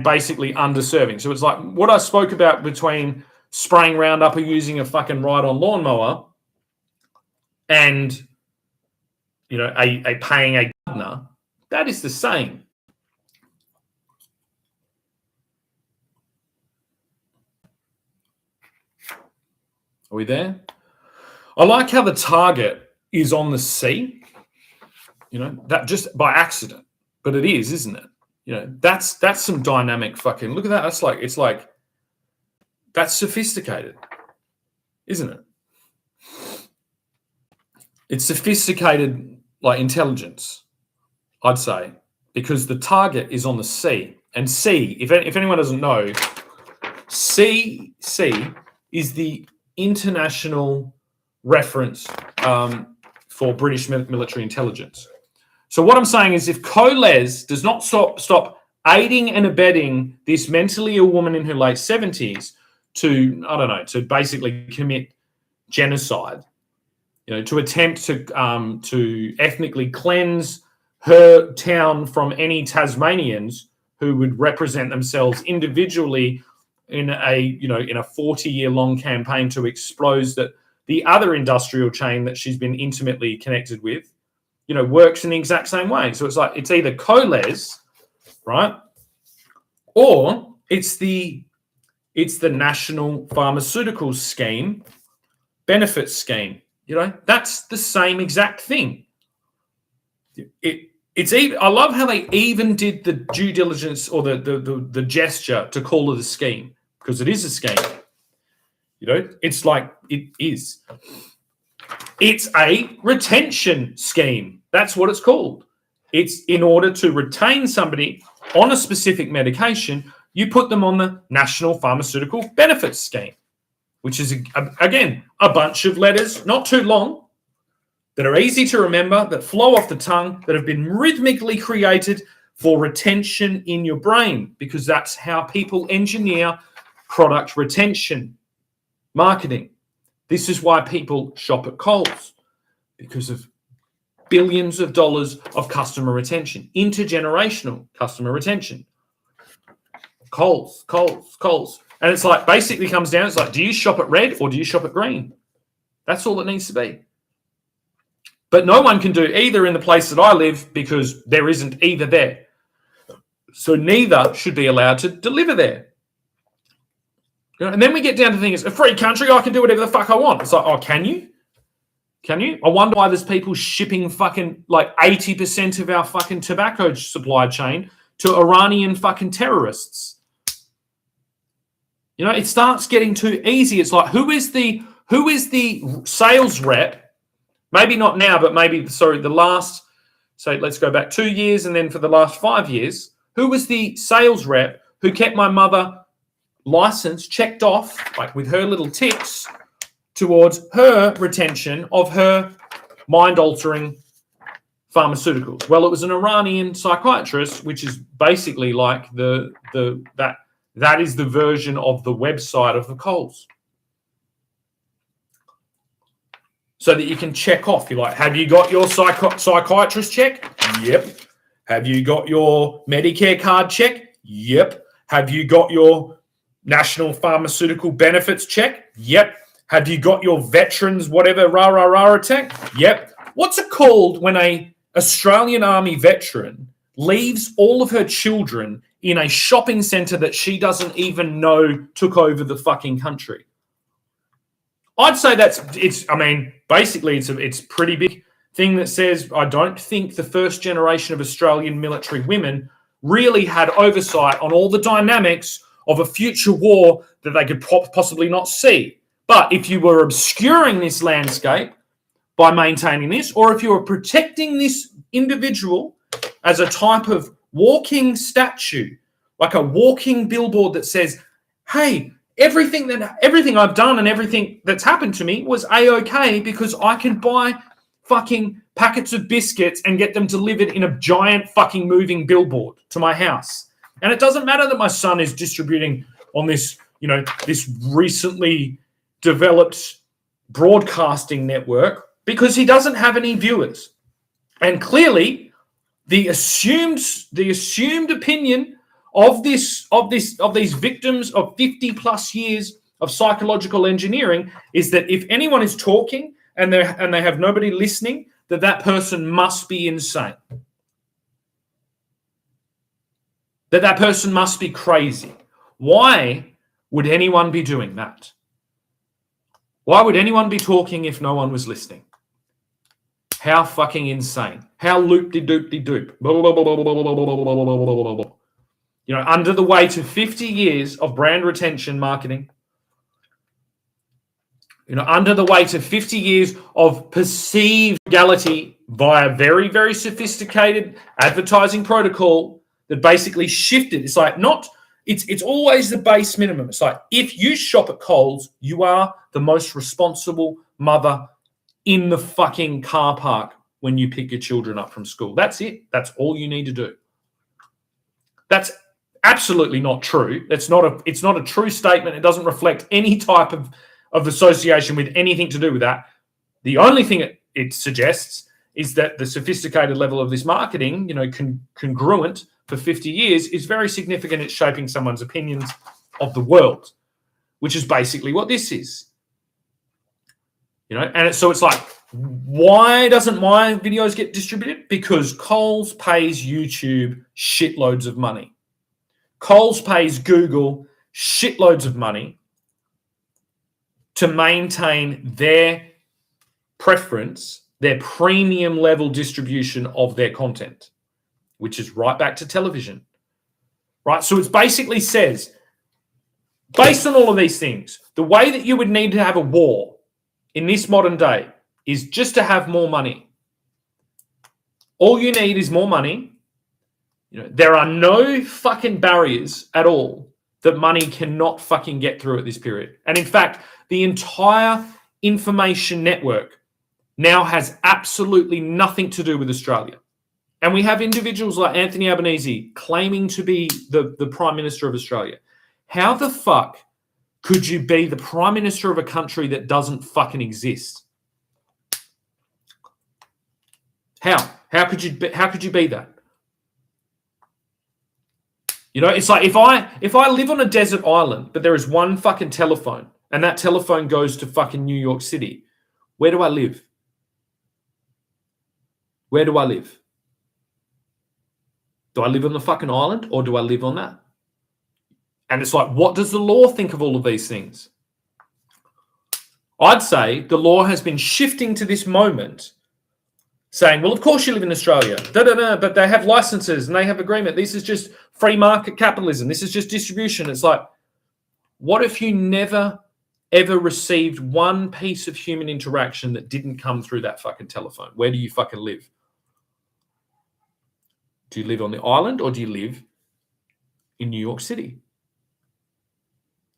basically underserving. So it's like what I spoke about between spraying Roundup or using a fucking ride-on lawnmower and, you know, a paying a gardener, that is the same. Are we there? I like how the target is on the sea, you know, that just by accident, but it is, isn't it? You know, that's some dynamic fucking, look at that. It's like, that's sophisticated, isn't it? It's sophisticated, like intelligence, I'd say, because the target is on the sea. And sea, if anyone doesn't know, sea is the international reference for British military intelligence. So what I'm saying is, if Co-Les does not stop aiding and abetting this mentally ill woman in her late 70s to, I don't know, to basically commit genocide, you know, to attempt to ethnically cleanse her town from any Tasmanians who would represent themselves individually in a 40-year-long campaign to expose that the other industrial chain that she's been intimately connected with, you know, works in the exact same way. So it's like, it's either Co-Les, right, or it's the National Pharmaceutical Scheme, benefit scheme. You know, that's the same exact thing. It's even, I love how they even did the due diligence or the gesture to call it a scheme, because it is a scheme. You know, it's like, it is. It's a retention scheme. That's what it's called. It's in order to retain somebody on a specific medication, you put them on the National Pharmaceutical Benefits Scheme, which is, again, a bunch of letters, not too long, that are easy to remember, that flow off the tongue, that have been rhythmically created for retention in your brain, because that's how people engineer product retention marketing. This is why people shop at Coles, because of billions of dollars of customer retention, intergenerational customer retention. Coles. And it's like, basically comes down, it's like, do you shop at red or do you shop at green? That's all it needs to be. But no one can do either in the place that I live, because there isn't either there. So neither should be allowed to deliver there. And then we get down to things, it's a free country, I can do whatever the fuck I want. It's like, oh, can you? Can you? I wonder why there's people shipping fucking like 80% of our fucking tobacco supply chain to Iranian fucking terrorists. You know, it starts getting too easy. It's like, who is the sales rep? Maybe not now, but maybe, the last, so let's go back 2 years, and then for the last 5 years, who was the sales rep who kept my mother license checked off, like with her little ticks, towards her retention of her mind-altering pharmaceuticals? Well, it was an Iranian psychiatrist, which is basically like that is the version of the website of the Coles. So that you can check off. You're like, have you got your psychiatrist check? Yep. Have you got your Medicare card check? Yep. Have you got your National Pharmaceutical Benefits check? Yep. Have you got your veterans, whatever, rah check? Yep. What's it called when a Australian Army veteran leaves all of her children in a shopping centre that she doesn't even know took over the fucking country? I'd say basically it's a pretty big thing that says, I don't think the first generation of Australian military women really had oversight on all the dynamics of a future war that they could possibly not see. But if you were obscuring this landscape by maintaining this, or if you were protecting this individual as a type of walking statue, like a walking billboard that says, hey, everything I've done and everything that's happened to me was A-okay because I can buy fucking packets of biscuits and get them delivered in a giant fucking moving billboard to my house. And it doesn't matter that my son is distributing on this, this recently developed broadcasting network, because he doesn't have any viewers. And clearly the assumed opinion of these victims of 50 plus years of psychological engineering is that if anyone is talking and they have nobody listening, that person must be insane. That person must be crazy. Why would anyone be doing that? Why would anyone be talking if no one was listening? How fucking insane. How loop-de-doop-de-doop. Under the weight of 50 years of brand retention marketing, under the weight of 50 years of perceived legality via very, very sophisticated advertising protocol that basically shifted. It's like it's always the base minimum. It's like, if you shop at Coles, you are the most responsible mother in the fucking car park when you pick your children up from school. That's it. That's all you need to do. That's absolutely not true. It's not a true statement. It doesn't reflect any type of association with anything to do with that. The only thing it suggests is that the sophisticated level of this marketing, congruent for 50 years, is very significant at shaping someone's opinions of the world, which is basically what this is. And so it's like, why doesn't my videos get distributed? Because Coles pays YouTube shitloads of money. Coles pays Google shitloads of money to maintain their preference, their premium level distribution of their content, which is right back to television, right? So it basically says, based on all of these things, the way that you would need to have a war in this modern day is just to have more money. All you need is more money. There are no fucking barriers at all that money cannot fucking get through at this period. And in fact, the entire information network now has absolutely nothing to do with Australia. And we have individuals like Anthony Albanese claiming to be the Prime Minister of Australia. How the fuck could you be the Prime Minister of a country that doesn't fucking exist? How? How could you be that? It's like if I live on a desert island, but there is one fucking telephone, and that telephone goes to fucking New York City, where do I live? Where do I live? Do I live on the fucking island, or do I live on that? And it's like, what does the law think of all of these things? I'd say the law has been shifting to this moment, saying, well, of course you live in Australia, but they have licenses and they have agreement. This is just free market capitalism. This is just distribution. It's like, what if you never, ever received one piece of human interaction that didn't come through that fucking telephone? Where do you fucking live? Do you live on the island, or do you live in New York City?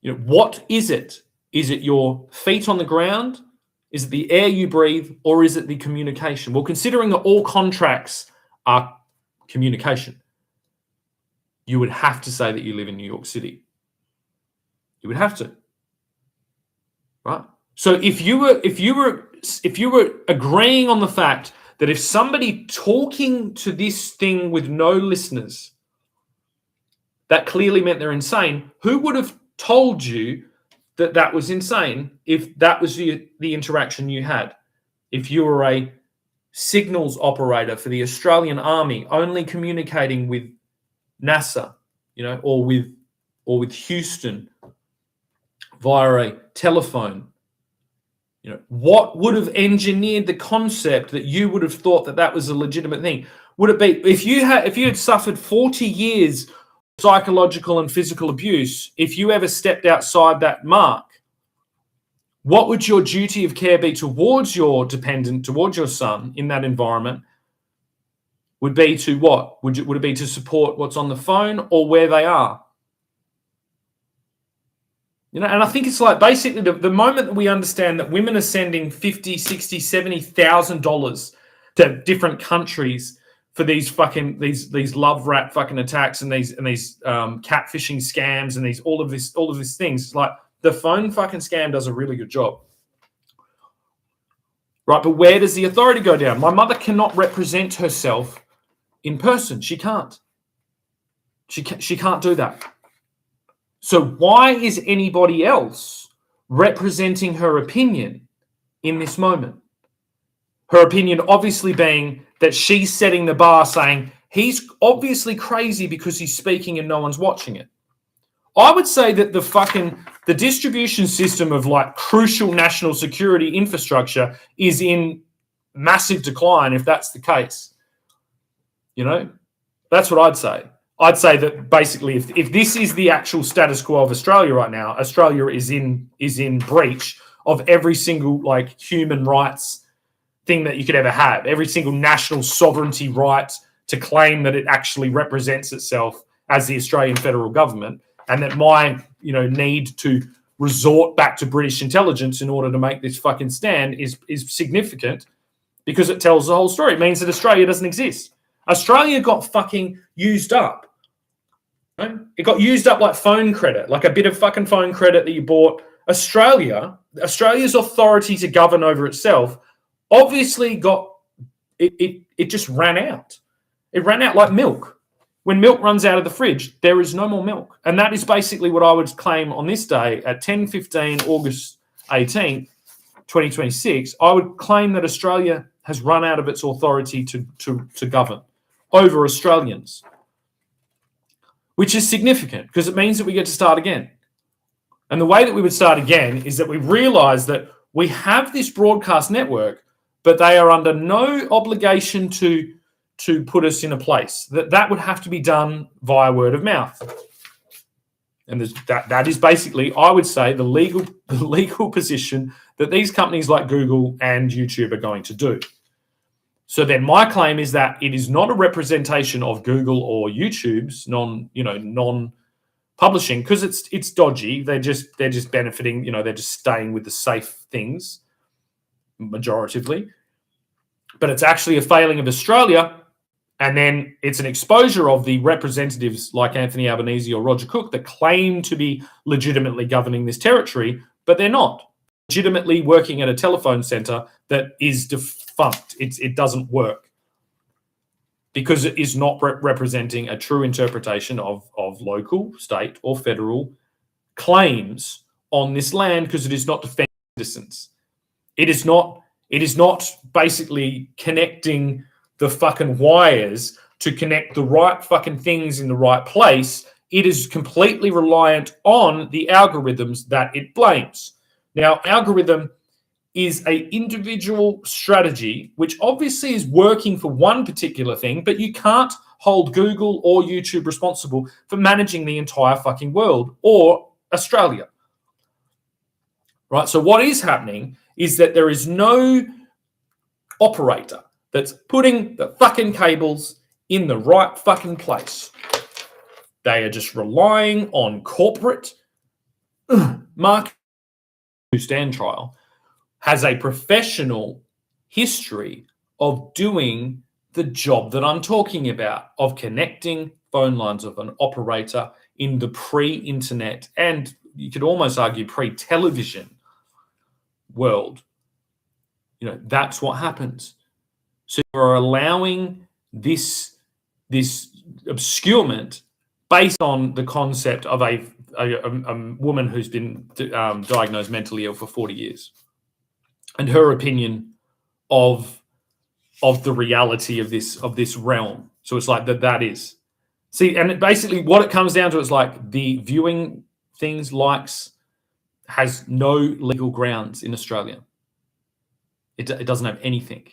What is it? Is it your feet on the ground? Is it the air you breathe, or is it the communication? Well, considering that all contracts are communication, you would have to say that you live in New York City. You would have to, right? So if you were agreeing on the fact that if somebody talking to this thing with no listeners, that clearly meant they're insane, who would have told you that was insane if that was the interaction you had? If you were a signals operator for the Australian Army, only communicating with NASA, or with Houston via a telephone, what would have engineered the concept that you would have thought that was a legitimate thing? Would it be if you had suffered 40 years psychological and physical abuse, if you ever stepped outside that mark, what would your duty of care be towards your dependent, towards your son in that environment? Would be to what? Would it be to support what's on the phone or where they are? And I think it's like basically the moment that we understand that women are sending $50,000, $60,000, $70,000 to different countries for these fucking these love rap fucking attacks and these catfishing scams and all of these things. It's like the phone fucking scam does a really good job, right? But where does the authority go down? My mother cannot represent herself in person. She can't. She can't do that. So why is anybody else representing her opinion in this moment? Her opinion obviously being that she's setting the bar, saying he's obviously crazy because he's speaking and no one's watching it. I would say that the distribution system of like crucial national security infrastructure is in massive decline if that's the case. That's what I'd say. I'd say that basically if this is the actual status quo of Australia right now, Australia is in breach of every single like human rights thing that you could ever have, every single national sovereignty right to claim that it actually represents itself as the Australian federal government, and that my need to resort back to British intelligence in order to make this fucking stand is significant because it tells the whole story. It means that Australia doesn't exist. Australia got fucking used up. Right? It got used up like phone credit, like a bit of fucking phone credit that you bought. Australia's authority to govern over itself obviously it just ran out. It ran out like milk. When milk runs out of the fridge, there is no more milk. And that is basically what I would claim on this day at 10:15 August 18th, 2026. I would claim that Australia has run out of its authority to govern over Australians, which is significant because it means that we get to start again. And the way that we would start again is that we realize that we have this broadcast network, but they are under no obligation to put us in a place. That would have to be done via word of mouth. And that is basically, I would say, the legal position that these companies like Google and YouTube are going to do. So then my claim is that it is not a representation of Google or YouTube's non-publishing, because it's dodgy. They're just benefiting, they're just staying with the safe things majoritively. But it's actually a failing of Australia, and then it's an exposure of the representatives like Anthony Albanese or Roger Cook that claim to be legitimately governing this territory, but they're not. Legitimately working at a telephone centre that is defunct. It doesn't work because it is not representing a true interpretation of local, state, or federal claims on this land, because it is not defending citizens. It is not basically connecting the fucking wires to connect the right fucking things in the right place. It is completely reliant on the algorithms that it blames. Now, algorithm is an individual strategy, which obviously is working for one particular thing, but you can't hold Google or YouTube responsible for managing the entire fucking world or Australia. Right? So what is happening is that there is no operator that's putting the fucking cables in the right fucking place. They are just relying on corporate market. Stand trial has a professional history of doing the job that I'm talking about, of connecting phone lines of an operator in the pre-internet, and you could almost argue pre-television world. That's what happens. So you're allowing this obscurement based on the concept of a woman who's been diagnosed mentally ill for 40 years, and her opinion of the reality of this realm. So it's like that is. See, and basically what it comes down to is like the viewing things likes has no legal grounds in Australia. It doesn't have anything.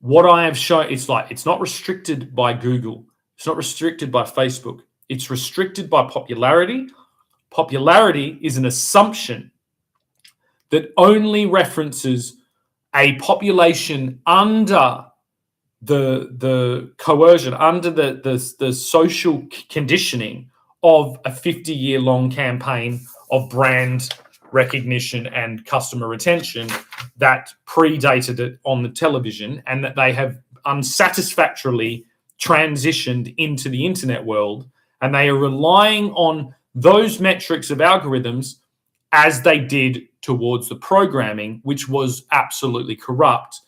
What I have shown, it's not restricted by Google. It's not restricted by Facebook. It's restricted by popularity. Popularity is an assumption that only references a population under the coercion, under the social conditioning of a 50-year-long campaign of brand recognition and customer retention that predated it on the television, and that they have unsatisfactorily transitioned into the internet world, and they are relying on those metrics of algorithms as they did towards the programming, which was absolutely corrupt,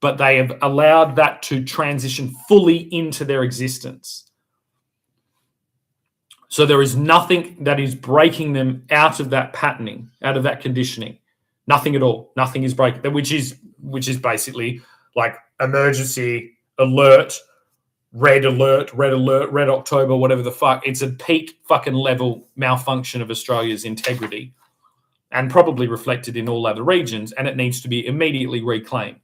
but they have allowed that to transition fully into their existence. So there is nothing that is breaking them out of that patterning, out of that conditioning. Nothing at all. Nothing is breaking, which is basically like emergency alert, red October, whatever the fuck. It's a peak fucking level malfunction of Australia's integrity, and probably reflected in all other regions, and it needs to be immediately reclaimed.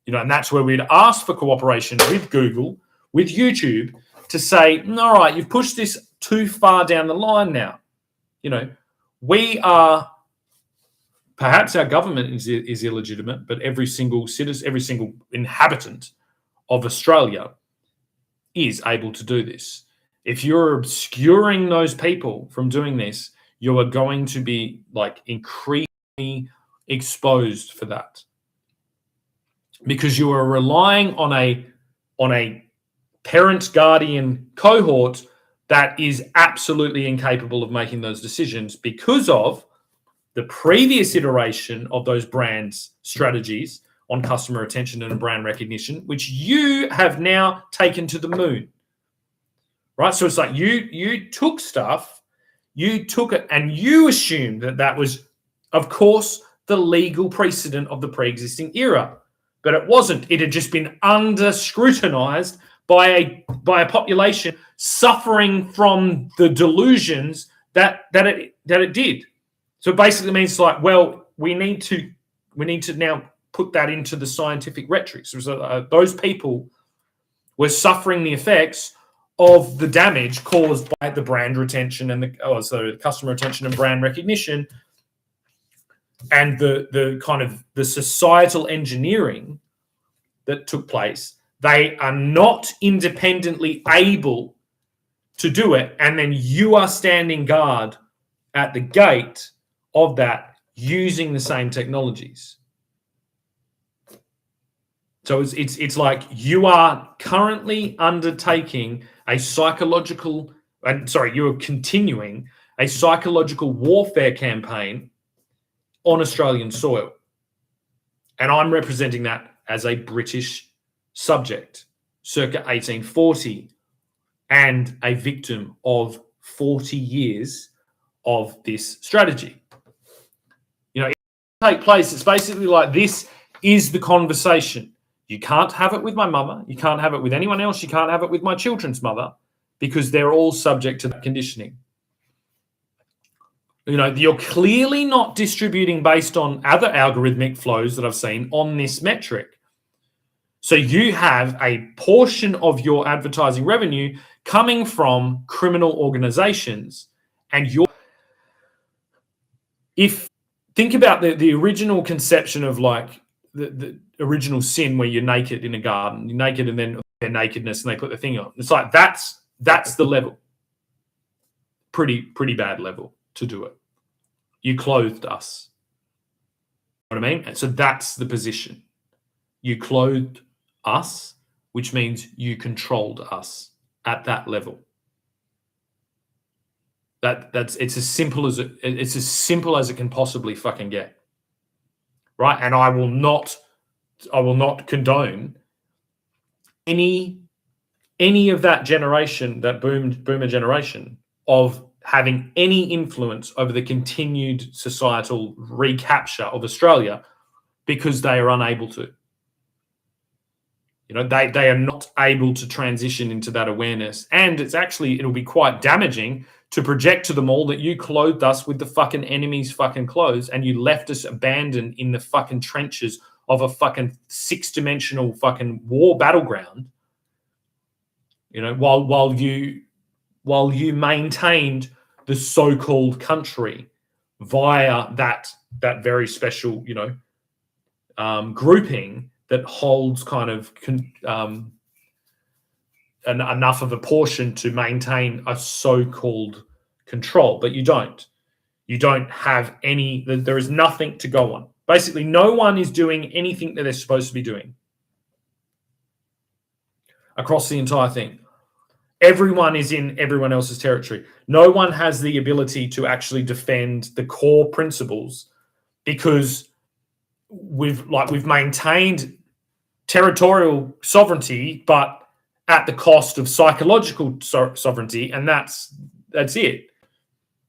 And that's where we'd ask for cooperation with Google, with YouTube, to say, all right, you've pushed this too far down the line now. We are, perhaps our government is illegitimate, but every single citizen, every single inhabitant of Australia is able to do this. If you're obscuring those people from doing this, you are going to be like increasingly exposed for that, because you are relying on a parent guardian cohort that is absolutely incapable of making those decisions because of the previous iteration of those brands' strategies on customer attention and brand recognition, which you have now taken to the moon. Right? So it's like you took stuff, you took it, and you assumed that was, of course, the legal precedent of the pre-existing era. But it wasn't. It had just been under scrutinized by a population suffering from the delusions that it did. So it basically means like, well, we need to now put that into the scientific rhetoric. So those people were suffering the effects of the damage caused by the brand retention and the customer retention and brand recognition, and the kind of the societal engineering that took place. They are not independently able to do it. And then you are standing guard at the gate of that using the same technologies. So it's like you are currently undertaking a psychological, you're continuing a psychological warfare campaign on Australian soil. And I'm representing that as a British subject, circa 1840, and a victim of 40 years of this strategy. You know, it take place. It's basically like, this is the conversation. You can't have it with my mother. You can't have it with anyone else. You can't have it with my children's mother, because they're all subject to that conditioning. You know, you're clearly not distributing based on other algorithmic flows that I've seen on this metric. So you have a portion of your advertising revenue coming from criminal organizations, and think about the original conception of like the original sin, where you're naked in a garden, you're naked, and then their nakedness, and they put the thing on. It's like that's the level. Pretty bad level to do it. You clothed us. You know what I mean? And so that's the position. You clothed us, which means you controlled us at that level. It's as simple as it can possibly fucking get. Right? And I will not condone any of that generation, that boomer generation, of having any influence over the continued societal recapture of Australia, because they are unable to. You know, they are not able to transition into that awareness. And it'll be quite damaging to project to them all that you clothed us with the fucking enemy's fucking clothes, and you left us abandoned in the fucking trenches of a fucking 6-dimensional fucking war battleground. You know, while you maintained the so-called country via that very special, you know, grouping that holds kind of enough of a portion to maintain a so-called control. But you don't have any. There is nothing to go on. Basically, no one is doing anything that they're supposed to be doing across the entire thing. Everyone is in everyone else's territory. No one has the ability to actually defend the core principles, because we've maintained territorial sovereignty, but at the cost of psychological sovereignty, and that's it.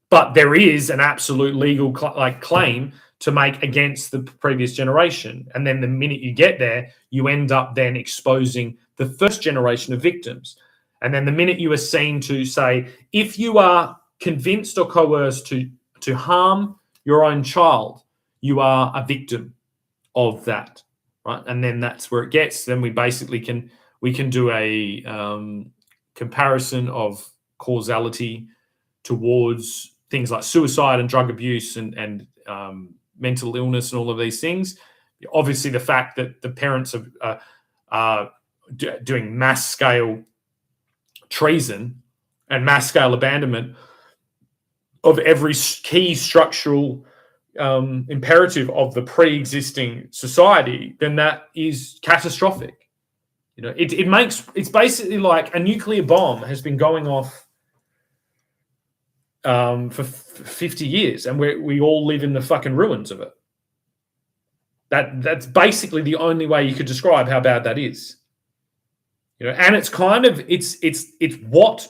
But there is an absolute legal claim to make against the previous generation, and then the minute you get there, you end up then exposing the first generation of victims. And then the minute you are seen to say, if you are convinced or coerced to harm your own child, you are a victim of that, right? And then that's where it gets. Then we basically can do a comparison of causality towards things like suicide and drug abuse and mental illness and all of these things. Obviously, the fact that the parents are doing mass scale treason and mass scale abandonment of every key structural imperative of the pre-existing society, then that is catastrophic. You know, it's basically like a nuclear bomb has been going off for 50 years, and we all live in the fucking ruins of it. That's basically the only way you could describe how bad that is. You know, and it's kind of it's what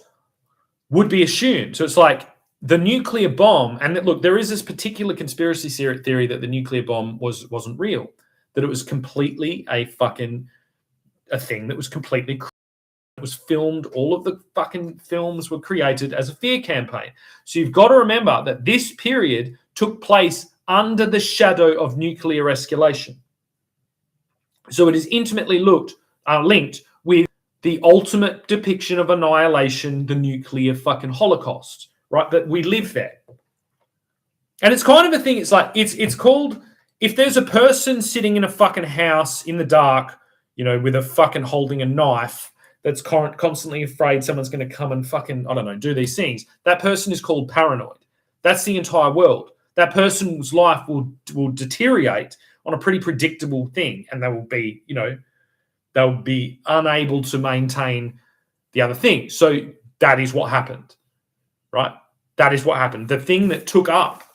would be assumed. So it's like the nuclear bomb, and look, there is this particular conspiracy theory that the nuclear bomb wasn't real, that it was completely a thing that was completely. It was filmed. All of the fucking films were created as a fear campaign. So you've got to remember that this period took place under the shadow of nuclear escalation. So it is intimately linked with the ultimate depiction of annihilation, the nuclear fucking Holocaust, right? That we live there. And it's kind of a thing, it's like, it's called, if there's a person sitting in a fucking house in the dark, you know, with a fucking holding a knife that's constantly afraid someone's going to come and fucking, I don't know, do these things. That person is called paranoid. That's the entire world. That person's life will deteriorate on a pretty predictable thing, and they will be, you know, they'll be unable to maintain the other thing. So that is what happened, right? That is what happened. The thing that took up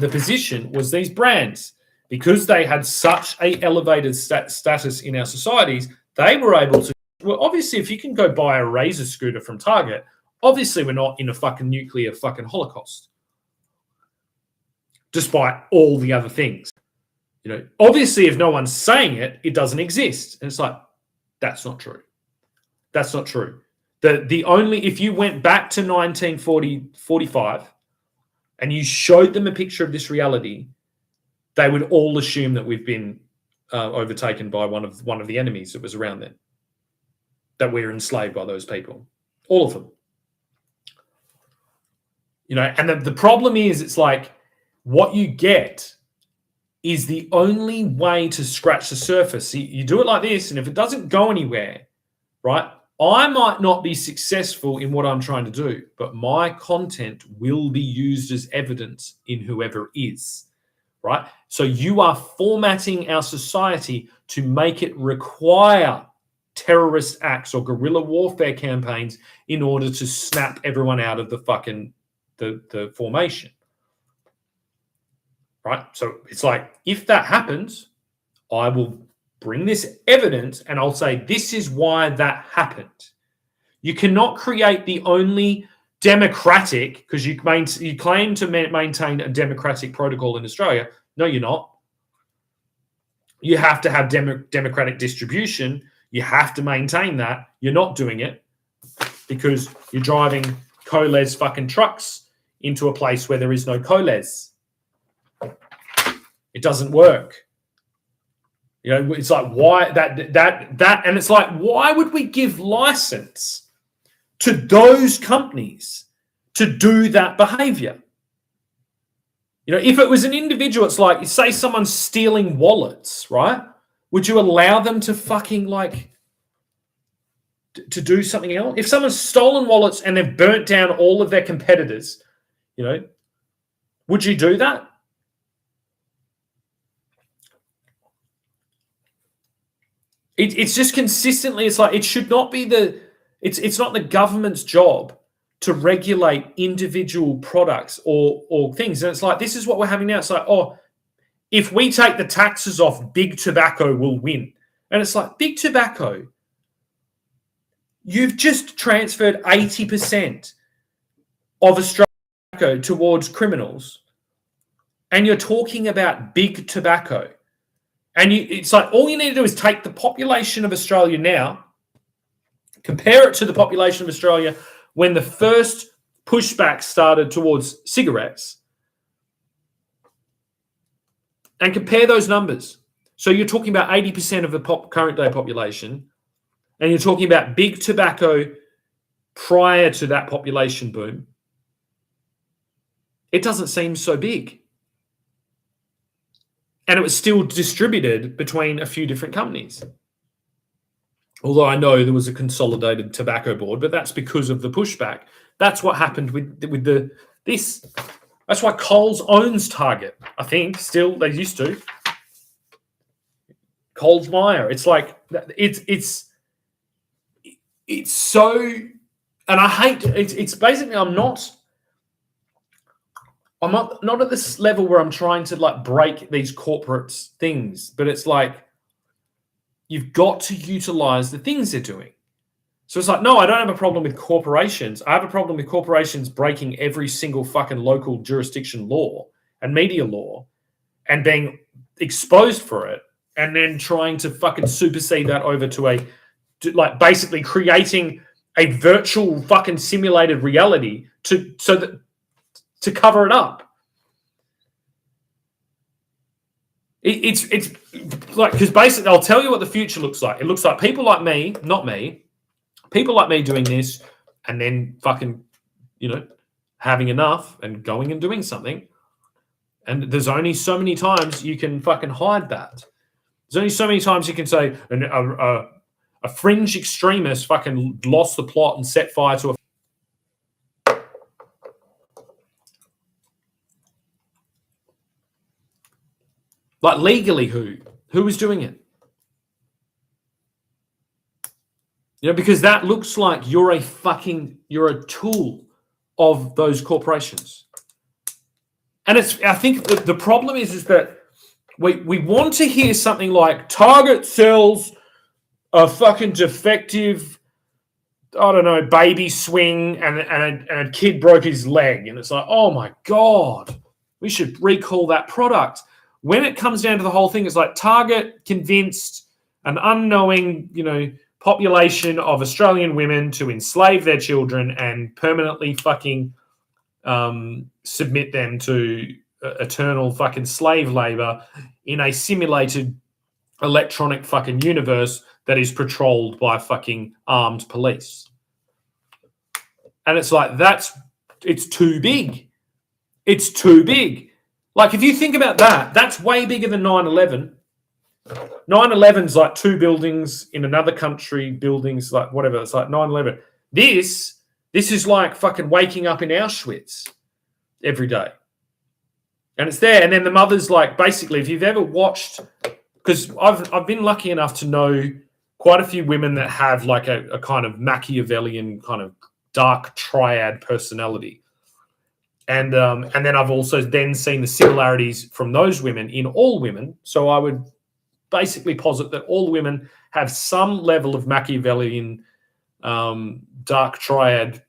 the position was these brands. Because they had such a elevated status in our societies, they were able to, well, obviously, if you can go buy a Razor scooter from Target, obviously we're not in a fucking nuclear fucking holocaust. Despite all the other things. You know, obviously, if no one's saying it, it doesn't exist. And it's like, that's not true. That's not true. The only, if you went back to 1945 and you showed them a picture of this reality, they would all assume that we've been overtaken by one of the enemies that was around then, that we're enslaved by those people, all of them. You know, and the problem is, it's like what you get is the only way to scratch the surface. You do it like this, and if it doesn't go anywhere, right, I might not be successful in what I'm trying to do, but my content will be used as evidence in whoever is. Right? So you are formatting our society to make it require terrorist acts or guerrilla warfare campaigns in order to snap everyone out of the fucking the formation. Right? So it's like, if that happens, I will bring this evidence and I'll say, this is why that happened. You cannot create the only democratic, because you claim to maintain a democratic protocol in Australia. No, you're not. You have to have democratic distribution. You have to maintain that. You're not doing it because you're driving coles fucking trucks into a place where there is no coles. It doesn't work. You know, it's like, why that, and it's like, why would we give license to those companies to do that behavior? You know, if it was an individual, it's like, say someone's stealing wallets, right? Would you allow them to fucking like to do something else? If someone's stolen wallets and they've burnt down all of their competitors, you know, would you do that? It's just consistently, it's like, it should not be it's not the government's job to regulate individual products or things. And it's like, this is what we're having now. It's like, oh, if we take the taxes off, Big Tobacco will win. And it's like, Big Tobacco, you've just transferred 80% of Australia towards criminals, and you're talking about Big Tobacco. And it's like, all you need to do is take the population of Australia now, compare it to the population of Australia when the first pushback started towards cigarettes, and compare those numbers. So you're talking about 80% of the current day population, and you're talking about Big Tobacco prior to that population boom. It doesn't seem so big. And it was still distributed between a few different companies. Although I know there was a consolidated tobacco board, but that's because of the pushback. That's what happened with this. That's why Coles owns Target. I think still they used to. Coles Myer. It's like it's so, and I hate. It's basically I'm not at this level where I'm trying to like break these corporate things, but it's like, you've got to utilize the things they're doing. So it's like, no, I don't have a problem with corporations. I have a problem with corporations breaking every single fucking local jurisdiction law and media law and being exposed for it, and then trying to fucking supersede that over to basically creating a virtual fucking simulated reality to cover it up. It's like, because basically I'll tell you what the future looks like. It looks like people like me, not me, people like me doing this and then fucking, you know, having enough and going and doing something. And there's only so many times you can fucking hide that. There's only so many times you can say a fringe extremist fucking lost the plot and set fire to a. Like legally, who was doing it? You know, because that looks like you're a tool of those corporations. And I think the problem is that we want to hear something like Target sells a fucking defective, I don't know, baby swing and a kid broke his leg. And it's like, oh my God, we should recall that product. When it comes down to the whole thing, it's like Target convinced an unknowing, population of Australian women to enslave their children and permanently fucking submit them to eternal fucking slave labor in a simulated electronic fucking universe that is patrolled by fucking armed police. And it's like, it's too big. It's too big. Like, if you think about that, that's way bigger than 9/11. 9/11's like two buildings in another country, buildings like whatever. It's like 9/11. This is like fucking waking up in Auschwitz every day. And it's there. And then the mother's like, basically, if you've ever watched, because I've been lucky enough to know quite a few women that have like a kind of Machiavellian kind of dark triad personality. And then I've also then seen the similarities from those women in all women. So I would basically posit that all women have some level of Machiavellian dark triad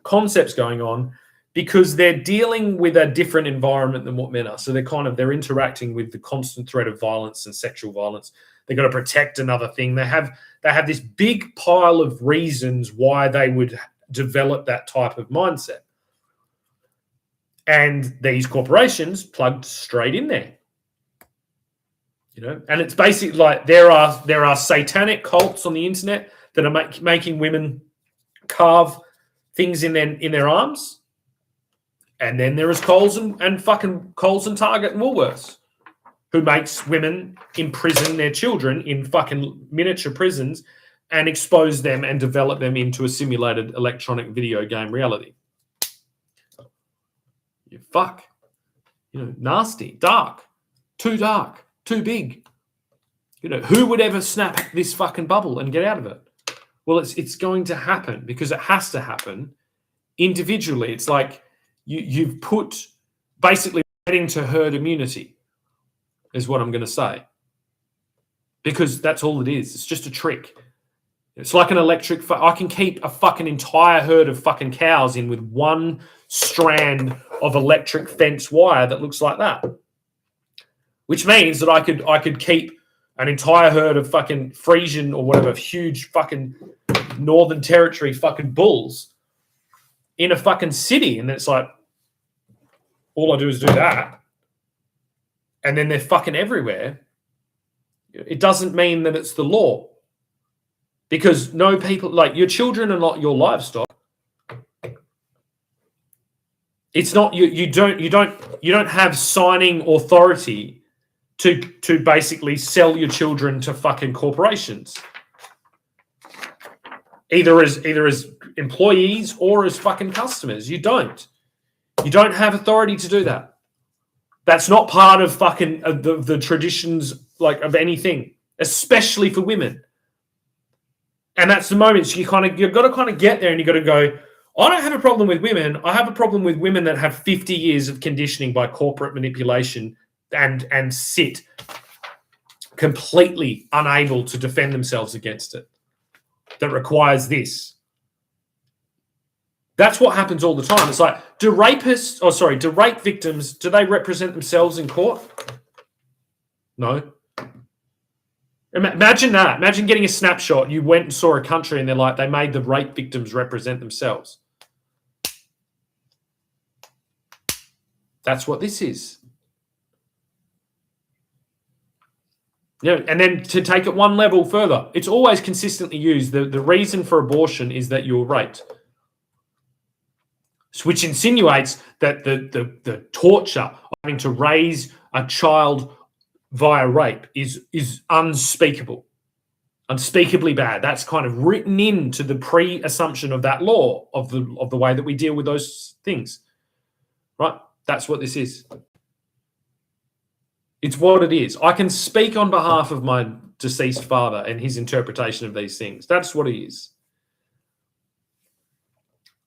concepts going on, because they're dealing with a different environment than what men are. So they're interacting with the constant threat of violence and sexual violence. They've got to protect another thing. They have this big pile of reasons why they would develop that type of mindset. And these corporations plugged straight in there. And it's basically like there are satanic cults on the internet that are making women carve things in their arms. And then there is Coles and Target and Woolworths, who makes women imprison their children in fucking miniature prisons and expose them and develop them into a simulated electronic video game reality. You fuck. Nasty, dark, too big. Who would ever snap this fucking bubble and get out of it? Well, it's going to happen because it has to happen individually. It's like you've put basically into herd immunity is what I'm going to say. Because that's all it is. It's just a trick. It's like an electric. I can keep a fucking entire herd of fucking cows in with one strand of electric fence wire that looks like that. Which means that I could keep an entire herd of fucking Frisian or whatever huge fucking Northern Territory fucking bulls in a fucking city. And it's like, all I do is do that. And then they're fucking everywhere. It doesn't mean that it's the law. Because no people, like your children are not your livestock. It's not you don't have signing authority to basically sell your children to fucking corporations. Either as employees or as fucking customers. You don't have authority to do that. That's not part of fucking the traditions like of anything, especially for women. And that's the moment you've got to kind of get there, and you've got to go, I don't have a problem with women. I have a problem with women that have 50 years of conditioning by corporate manipulation and sit completely unable to defend themselves against it. That requires this. That's what happens all the time. It's like, do rape victims, do they represent themselves in court? No. Imagine that. Imagine getting a snapshot. You went and saw a country and they're like, they made the rape victims represent themselves. That's what this is. And then to take it one level further, it's always consistently used. The reason for abortion is that you were raped. Which insinuates that the torture of having to raise a child via rape is unspeakable, unspeakably bad. That's kind of written into the pre-assumption of that law of the way that we deal with those things, right? That's what this is. It's what it is. I can speak on behalf of my deceased father and his interpretation of these things. That's what it is.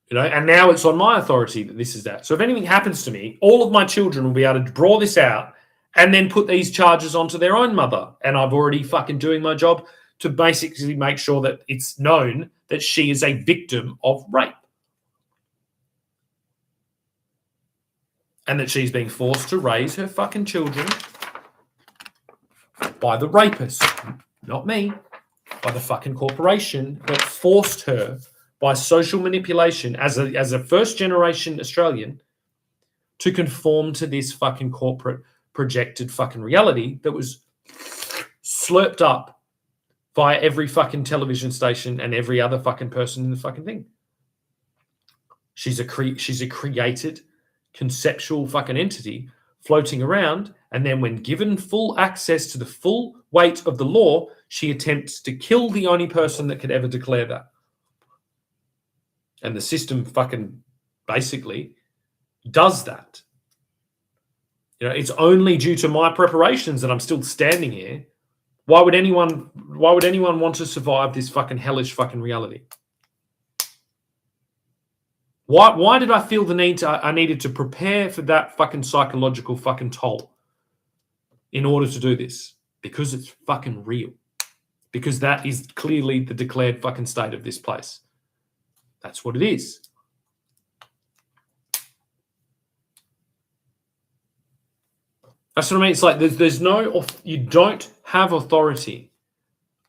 You know, and now it's on my authority that this is that. So if anything happens to me, all of my children will be able to draw this out and then put these charges onto their own mother. And I've already fucking doing my job to basically make sure that it's known that she is a victim of rape. And that she's being forced to raise her fucking children by the rapist, not me, by the fucking corporation that forced her by social manipulation as a first generation Australian to conform to this fucking corporate projected fucking reality that was slurped up via every fucking television station and every other fucking person in the fucking thing. She's a created conceptual fucking entity floating around, and then when given full access to the full weight of the law, she attempts to kill the only person that could ever declare that. And the system fucking basically does that. You know, it's only due to my preparations that I'm still standing here. Why would anyone want to survive this fucking hellish fucking reality? Why did I feel the need I needed to prepare for that fucking psychological fucking toll in order to do this? Because it's fucking real. Because that is clearly the declared fucking state of this place. That's what it is. That's what I mean. It's like there's no, you don't have authority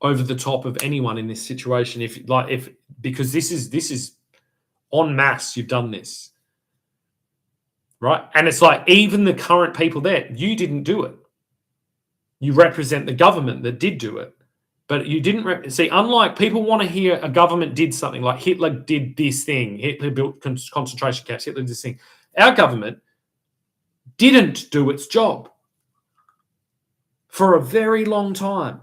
over the top of anyone in this situation. Because this is en masse, you've done this, right? And it's like even the current people there, you didn't do it. You represent the government that did do it, but you didn't see. Unlike people want to hear a government did something, like Hitler did this thing, Hitler built concentration camps, Hitler did this thing. Our government didn't do its job for a very long time.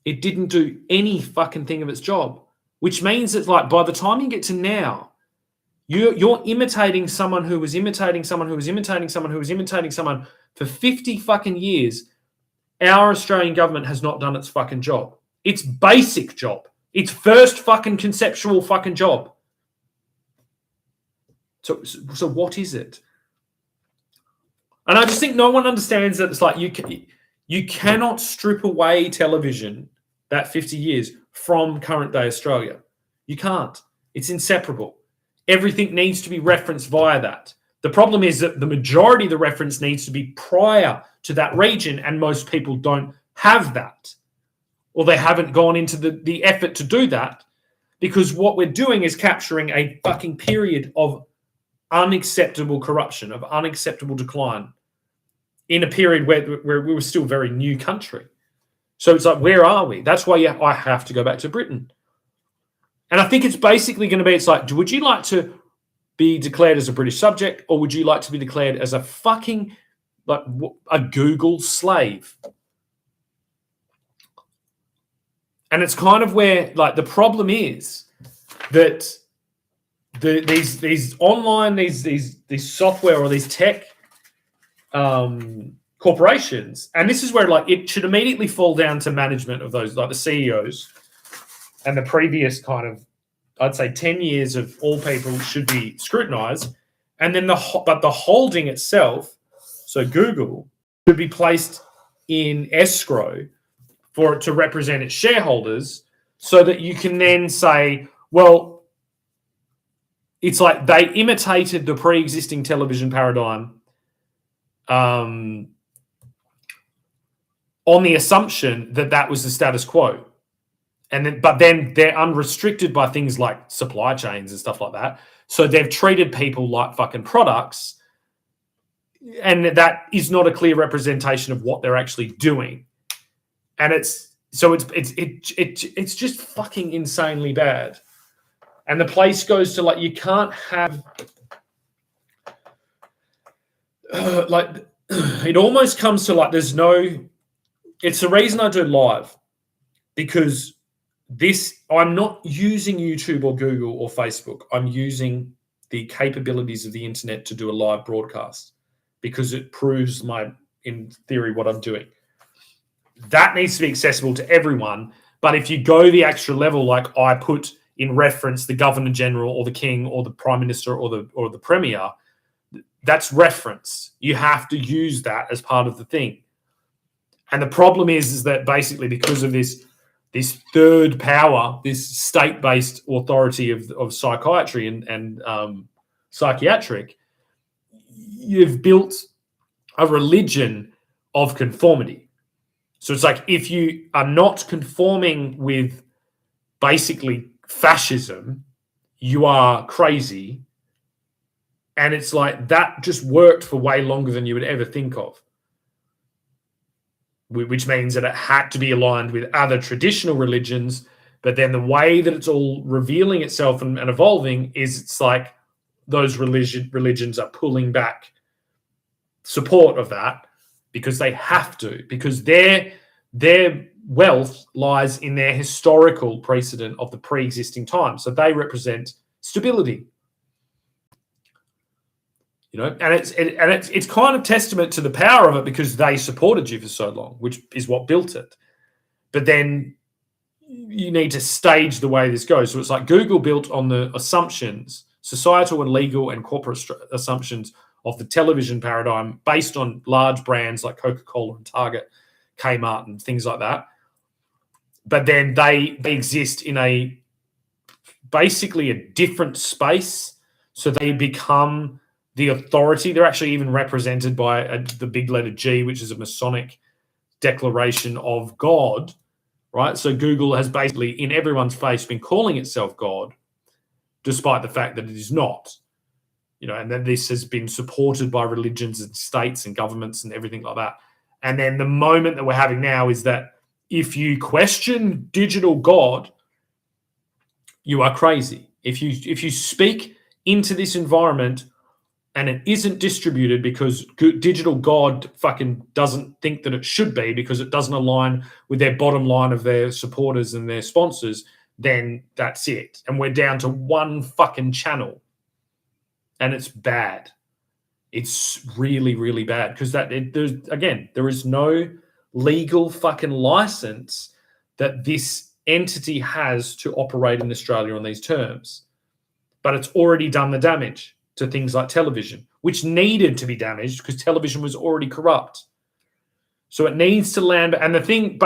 It didn't do any fucking thing of its job, which means that like by the time you get to now, you're imitating someone who was imitating someone who was imitating someone who was imitating someone for 50 fucking years. Our Australian government has not done its fucking job. Its basic job. Its first fucking conceptual fucking job. So what is it? And I just think no one understands that it's like you cannot strip away television, that 50 years, from current day Australia. You can't. It's inseparable. Everything needs to be referenced via that. The problem is that the majority of the reference needs to be prior to that region, and most people don't have that. Or they haven't gone into the effort to do that, because what we're doing is capturing a fucking period of unacceptable corruption, of unacceptable decline in a period where we were still a very new country. So it's like, where are we? That's why I have to go back to Britain. And I think it's basically going to be, it's like, would you like to be declared as a British subject, or would you like to be declared as a fucking, like, a Google slave? And it's kind of where, like, the problem is that these online, these software or these tech corporations, and this is where, like, it should immediately fall down to management of those, like the CEOs, and the previous kind of, I'd say 10 years of all people should be scrutinized. And then the holding itself, so Google, should be placed in escrow for it to represent its shareholders, so that you can then say, well, it's like they imitated the pre-existing television paradigm on the assumption that that was the status quo. But then they're unrestricted by things like supply chains and stuff like that. So they've treated people like fucking products, and that is not a clear representation of what they're actually doing. And it's just fucking insanely bad. And the place goes to, like, you can't have like, it almost comes to, like, there's no It's the reason I do live, because I'm not using YouTube or Google or Facebook. I'm using the capabilities of the internet to do a live broadcast, because it proves in theory, what I'm doing. That needs to be accessible to everyone. But if you go the extra level, like I put in reference the Governor General or the King or the Prime Minister or the Premier, that's reference. You have to use that as part of the thing. And the problem is that basically, because of this third power, this state-based authority of psychiatry and psychiatric, you've built a religion of conformity. So it's like, if you are not conforming with basically fascism, you are crazy. And it's like, that just worked for way longer than you would ever think of, which means that it had to be aligned with other traditional religions. But then the way that it's all revealing itself and evolving is, it's like those religions are pulling back support of that, because they have to, because their wealth lies in their historical precedent of the pre-existing time. So they represent stability, and it's kind of testament to the power of it, because they supported you for so long, which is what built it. But then you need to stage the way this goes. So it's like Google built on the assumptions, societal and legal and corporate assumptions of the television paradigm, based on large brands like Coca-Cola and Target, Kmart and things like that. But then they exist in basically a different space. So they become the authority. They're actually even represented by the big letter G, which is a Masonic declaration of God, right? So Google has basically, in everyone's face, been calling itself God, despite the fact that it is not. And then this has been supported by religions and states and governments and everything like that. And then the moment that we're having now is that if you question digital God, you are crazy. If you speak into this environment and it isn't distributed because digital God fucking doesn't think that it should be, because it doesn't align with their bottom line of their supporters and their sponsors, then that's it. And we're down to one fucking channel. And it's bad. It's really, really bad, because there is no legal fucking license that this entity has to operate in Australia on these terms. But it's already done the damage to things like television, which needed to be damaged because television was already corrupt. So it needs to land. And the thing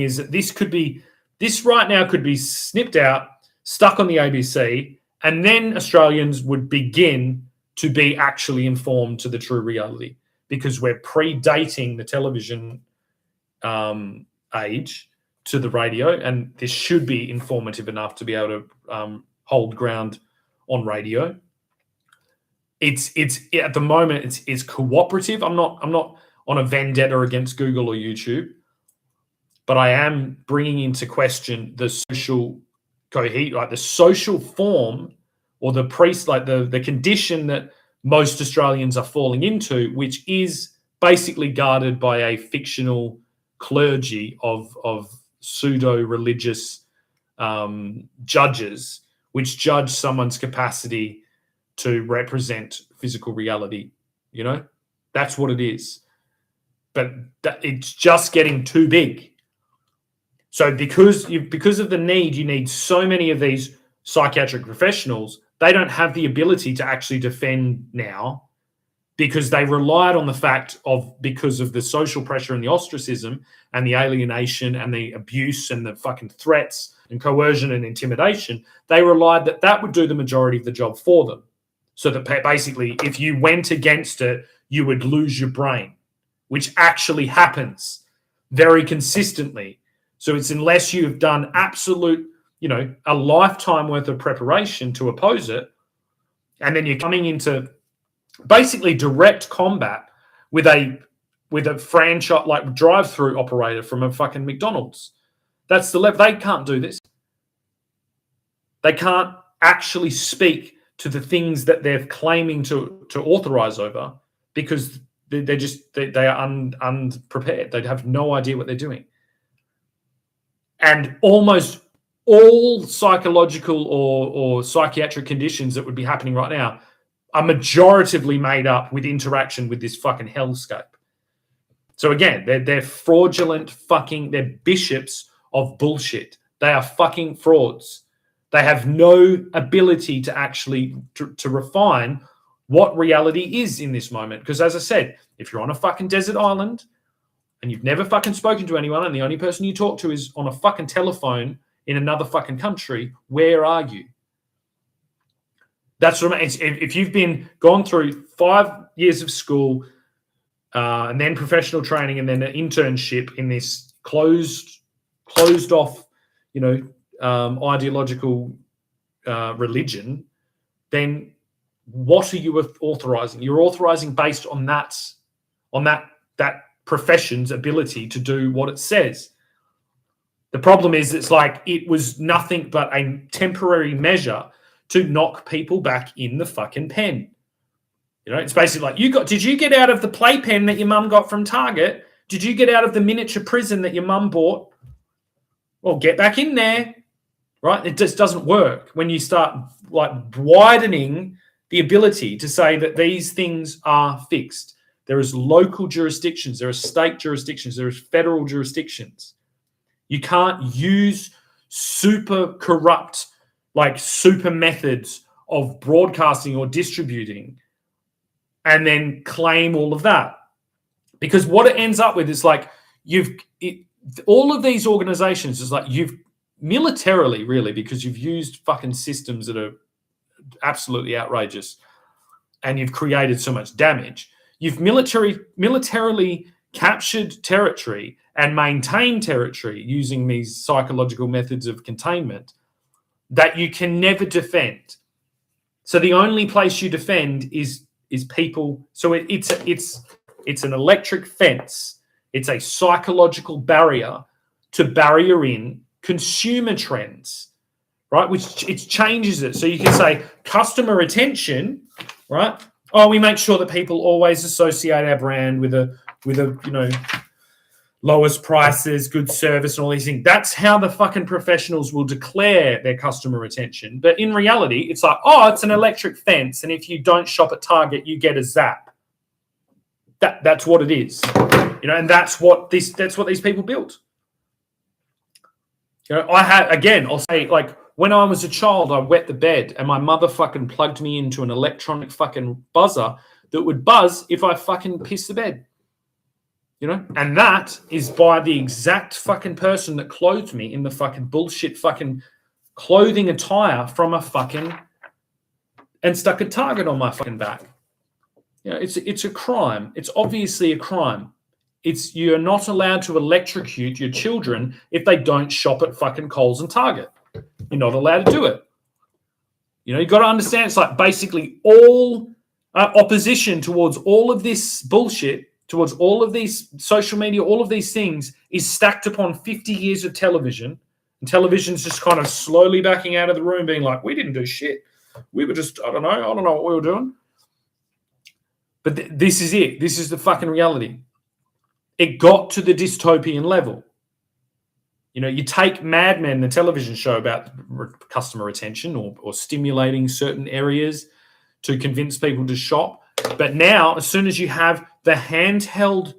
is that this right now could be snipped out, stuck on the ABC, and then Australians would begin to be actually informed to the true reality, because we're predating the television age to the radio, and this should be informative enough to be able to hold ground on radio. It's at the moment it's cooperative. I'm not on a vendetta against Google or YouTube, but I am bringing into question the social the social form, or the condition that most Australians are falling into, which is basically guarded by a fictional clergy of pseudo-religious judges, which judge someone's capacity to represent physical reality. That's what it is. But it's just getting too big. So because of the need, you need so many of these psychiatric professionals. They don't have the ability to actually defend now, because they relied on the fact because of the social pressure and the ostracism and the alienation and the abuse and the fucking threats and coercion and intimidation. They relied that would do the majority of the job for them. So that basically, if you went against it, you would lose your brain, which actually happens very consistently. So it's, unless you've done absolute, a lifetime worth of preparation to oppose it, and then you're coming into basically direct combat with a franchise like drive-through operator from a fucking McDonald's. That's the level. They can't do this. They can't actually speak to the things that they're claiming to authorize over, because they are unprepared. They have no idea what they're doing. And almost all psychological or psychiatric conditions that would be happening right now are majoritively made up with interaction with this fucking hellscape. So again, they're fraudulent they're bishops of bullshit. They are fucking frauds. They have no ability to actually to refine what reality is in this moment. Because as I said, if you're on a fucking desert island and you've never fucking spoken to anyone and the only person you talk to is on a fucking telephone in another fucking country, where are you? That's what if you've gone through 5 years of school and then professional training and then an internship in this closed off, ideological religion, then what are you authorizing? You're authorizing based on that profession's ability to do what it says. The problem is it's like it was nothing but a temporary measure to knock people back in the fucking pen. It's basically like did you get out of the playpen that your mum got from Target? Did you get out of the miniature prison that your mum bought? Well, get back in there, right? It just doesn't work when you start like widening the ability to say that these things are fixed. There is local jurisdictions, there are state jurisdictions, there is federal jurisdictions. You can't use super corrupt, like super methods of broadcasting or distributing and then claim all of that. Because what it ends up with is like all of these organizations is like you've militarily, really, because you've used fucking systems that are absolutely outrageous and you've created so much damage. You've militarily captured territory and maintained territory using these psychological methods of containment that you can never defend. So the only place you defend is people. So it's an electric fence. It's a psychological barrier to barrier in consumer trends, right? Which it changes it. So you can say customer retention, right? Oh, we make sure that people always associate our brand with a lowest prices, good service, and all these things. That's how the fucking professionals will declare their customer retention. But in reality, it's like, it's an electric fence, and if you don't shop at Target, you get a zap. That's what it is, and that's what these people built. I'll say, like, when I was a child, I wet the bed, and my mother fucking plugged me into an electronic fucking buzzer that would buzz if I fucking pissed the bed. And that is by the exact fucking person that clothed me in the fucking bullshit fucking clothing attire from a fucking and stuck a target on my fucking back. It's a crime. It's obviously a crime. You're not allowed to electrocute your children if they don't shop at fucking Coles and Target. You're not allowed to do it. You've got to understand it's like basically all opposition towards all of this bullshit, towards all of these social media, all of these things is stacked upon 50 years of television. And television's just kind of slowly backing out of the room being like, we didn't do shit. We were just, I don't know what we were doing. But this is it. This is the fucking reality. It got to the dystopian level. You take Mad Men, the television show about customer retention or stimulating certain areas to convince people to shop. But now, as soon as you have the handheld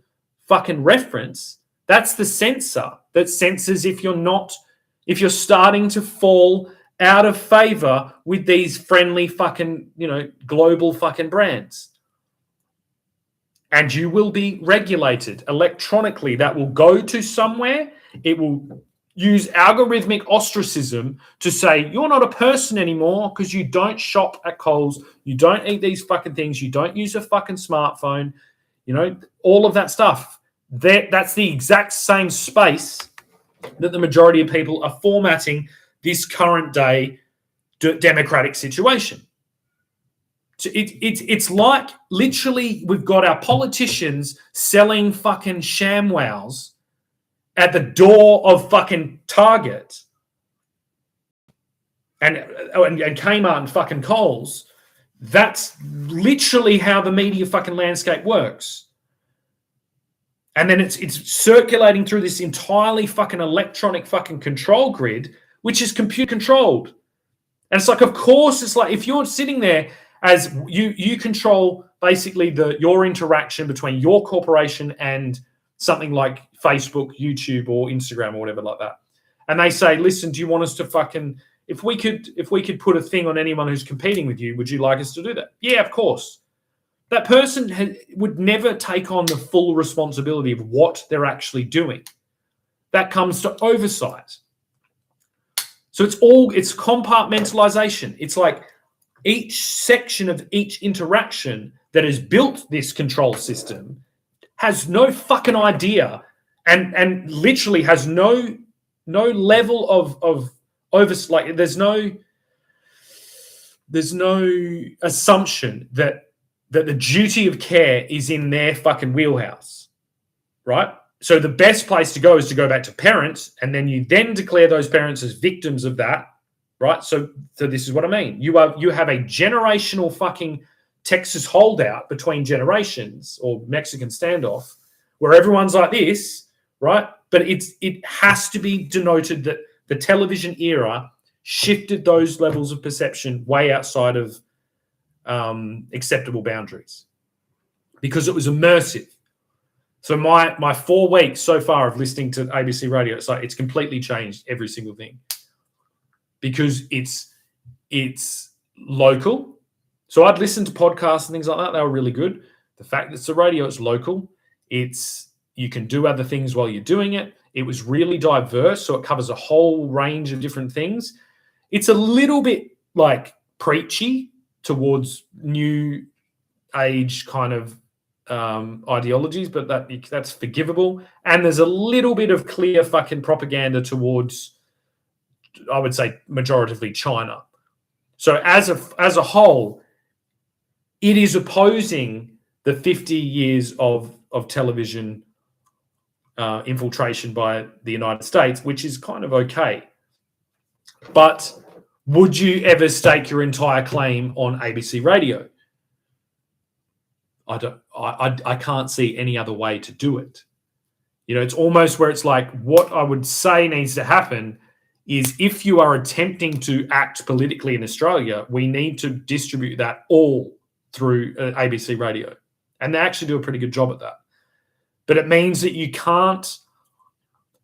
fucking reference, that's the sensor that senses if you're starting to fall out of favor with these friendly fucking, global fucking brands. And you will be regulated electronically. That will go to somewhere. It will use algorithmic ostracism to say you're not a person anymore because you don't shop at Coles, you don't eat these fucking things, you don't use a fucking smartphone, all of that stuff. That's the exact same space that the majority of people are formatting this current day democratic situation. So it's like literally we've got our politicians selling fucking ShamWows at the door of fucking Target and Kmart and fucking Coles. That's literally how the media fucking landscape works. And then it's circulating through this entirely fucking electronic fucking control grid, which is computer controlled. And it's like, of course, it's like if you're sitting there as you control basically your interaction between your corporation and something like Facebook, YouTube, or Instagram, or whatever like that. And they say, listen, do you want us to fucking if we could put a thing on anyone who's competing with you, would you like us to do that? Yeah, of course. That person would never take on the full responsibility of what they're actually doing. That comes to oversight. So it's compartmentalization. It's like each section of each interaction that has built this control system has no fucking idea and literally has no level of oversight. Like there's no assumption that the duty of care is in their fucking wheelhouse, right? So the best place to go is to go back to parents, and then you then declare those parents as victims of that, right? So this is what I mean. You have a generational fucking Texas holdout between generations, or Mexican standoff, where everyone's like this, right? But it has to be denoted that the television era shifted those levels of perception way outside of acceptable boundaries because it was immersive. So my 4 weeks so far of listening to ABC radio, it's completely changed every single thing because it's local. So I'd listen to podcasts and things like that. They were really good. The fact that it's a radio, it's local. You can do other things while you're doing it. It was really diverse, so it covers a whole range of different things. It's a little bit like preachy towards new age kind of ideologies, but that's forgivable. And there's a little bit of clear fucking propaganda towards, I would say, majoritively China. So as a whole, it is opposing the 50 years of television infiltration by the United States, which is kind of okay. But would you ever stake your entire claim on ABC radio? I can't see any other way to do it. You know, it's almost where it's like what I would say needs to happen is if you are attempting to act politically in Australia, we need to distribute that all through ABC radio. And they actually do a pretty good job at that. But it means that you can't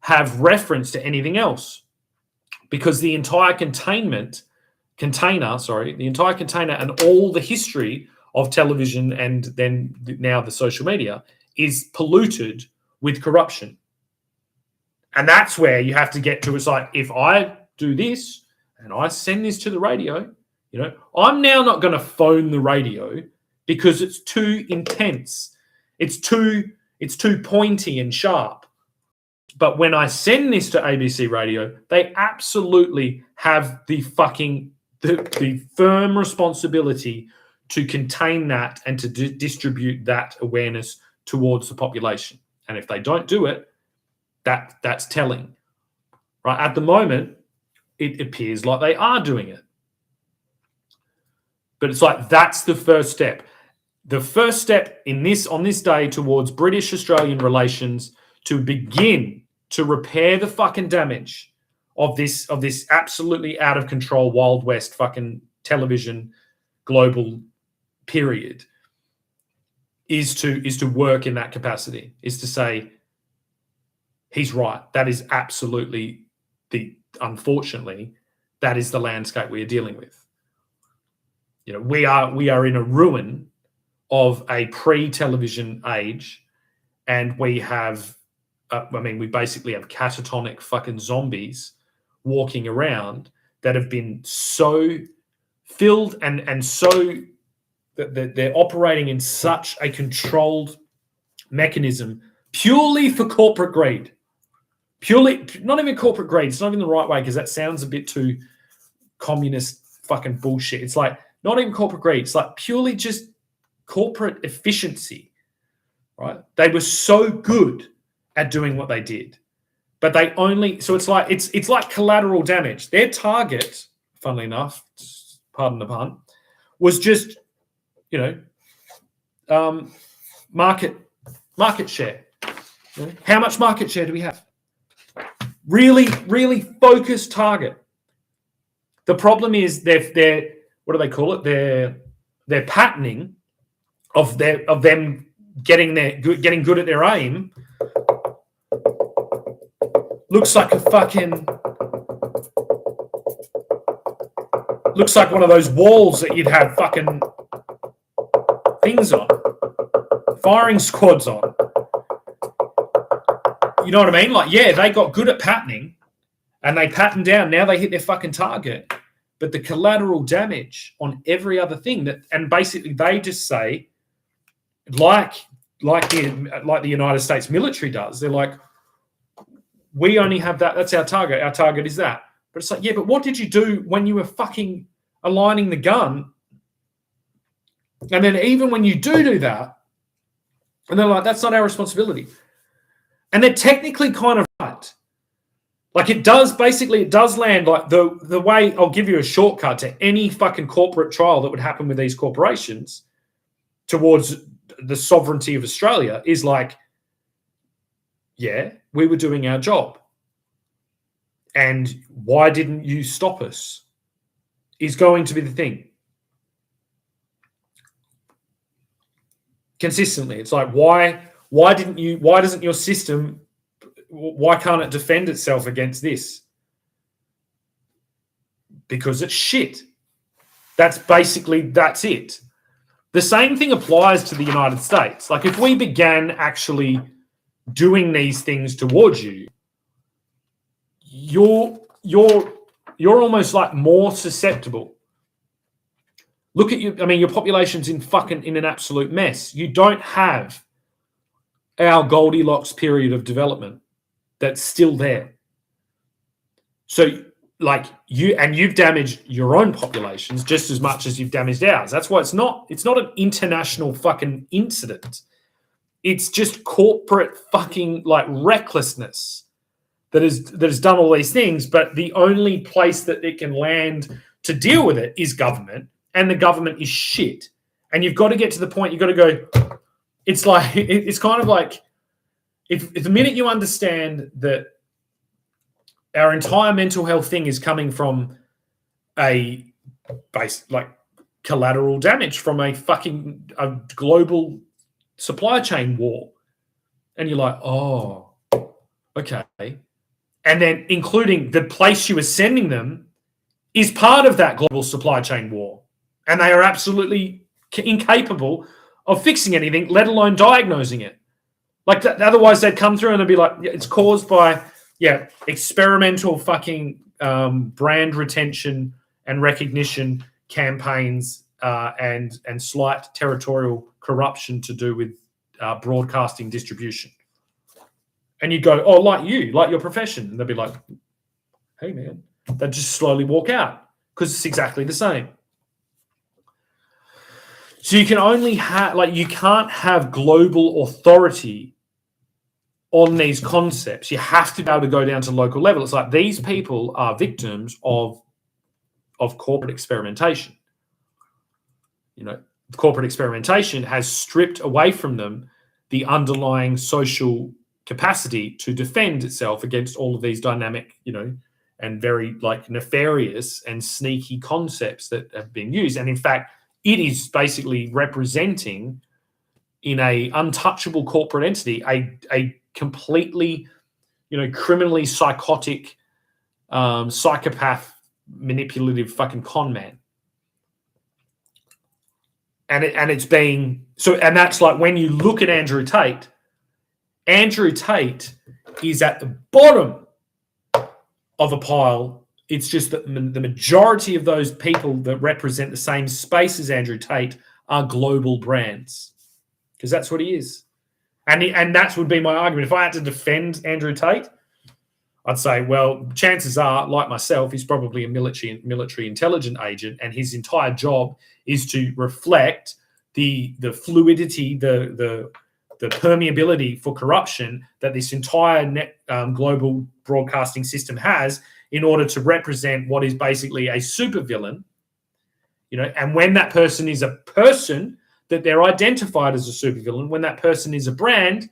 have reference to anything else because the entire container and all the history of television and then now the social media is polluted with corruption. And that's where you have to get to. It's like, if I do this and I send this to the radio, you know, I'm now not going to phone the radio because it's too intense. It's too pointy and sharp. But when I send this to ABC radio, they absolutely have the firm responsibility to contain that and to distribute that awareness towards the population. And if they don't do it, that's telling. Right? At the moment, it appears like they are doing it. But it's like that's the first step. The first step on this day towards British-Australian relations to begin to repair the fucking damage of this absolutely out of control Wild West fucking television global period is to work in that capacity, is to say he's right. That is absolutely unfortunately, that is the landscape we are dealing with. You know, we are in a ruin of a pre-television age, and we have, we basically have catatonic fucking zombies walking around that have been so filled and so that they're operating in such a controlled mechanism purely for corporate greed. Purely, not even corporate greed. It's not even the right way because that sounds a bit too communist fucking bullshit. It's like not even corporate greed. It's like purely just corporate efficiency, right? They were so good at doing what they did, but they only, so it's like collateral damage. Their target, funnily enough, pardon the pun, was just, you know, market share. How much market share do we have? Really, really focused target. The problem is they're what do they call it? Their patterning of them getting good at their aim looks like one of those walls that you'd have fucking things on, firing squads on. You know what I mean? Like, yeah, they got good at patterning and they patterned down. Now they hit their fucking target. But the collateral damage on every other thing and basically they just say, like the United States military does, they're like, we only have that. That's our target. Our target is that. But it's like, yeah, but what did you do when you were fucking aligning the gun? And then even when you do that, and they're like, that's not our responsibility. And they're technically kind of right. Like it does land like the way, I'll give you a shortcut to any fucking corporate trial that would happen with these corporations towards the sovereignty of Australia is like, yeah, we were doing our job. And why didn't you stop us? Is going to be the thing. Consistently. It's like, why doesn't your system, why can't it defend itself against this? Because it's shit. That's it. The same thing applies to the United States. Like if we began actually doing these things towards you, you're almost like more susceptible. Look at you. I mean, your population's in an absolute mess. You don't have our Goldilocks period of development that's still there. So like you've damaged your own populations just as much as you've damaged ours. That's why it's not an international fucking incident. It's just corporate fucking like recklessness that has done all these things. But the only place that it can land to deal with it is government, and the government is shit. And you've got to get to the point. You've got to go. It's like it's kind of like if the minute you understand that our entire mental health thing is coming from a base like collateral damage from a global supply chain war, and you're like, oh, okay. And then including the place you were sending them is part of that global supply chain war. And they are absolutely incapable of fixing anything, let alone diagnosing it. Like otherwise they'd come through and they'd be like, it's caused by, experimental fucking brand retention and recognition campaigns and slight territorial corruption to do with broadcasting distribution. And you go, oh, like your profession. And they'll be like, hey, man. They'll just slowly walk out because it's exactly the same. So you can only you can't have global authority on these concepts. You have to be able to go down to local level. It's like these people are victims of corporate experimentation. You know, corporate experimentation has stripped away from them the underlying social capacity to defend itself against all of these dynamic, and very nefarious and sneaky concepts that have been used. And in fact, it is basically representing in a untouchable corporate entity a completely, criminally psychotic, psychopath, manipulative fucking con man. And it's being so, and that's like when you look at Andrew Tate is at the bottom of a pile. It's just that the majority of those people that represent the same space as Andrew Tate are global brands, because that's what he is. And that would be my argument. If I had to defend Andrew Tate, I'd say, well, chances are, like myself, he's probably a military intelligence agent, and his entire job is to reflect the fluidity, the permeability for corruption that this entire global broadcasting system has in order to represent what is basically a supervillain, and when that person is a person that they're identified as a supervillain, when that person is a brand,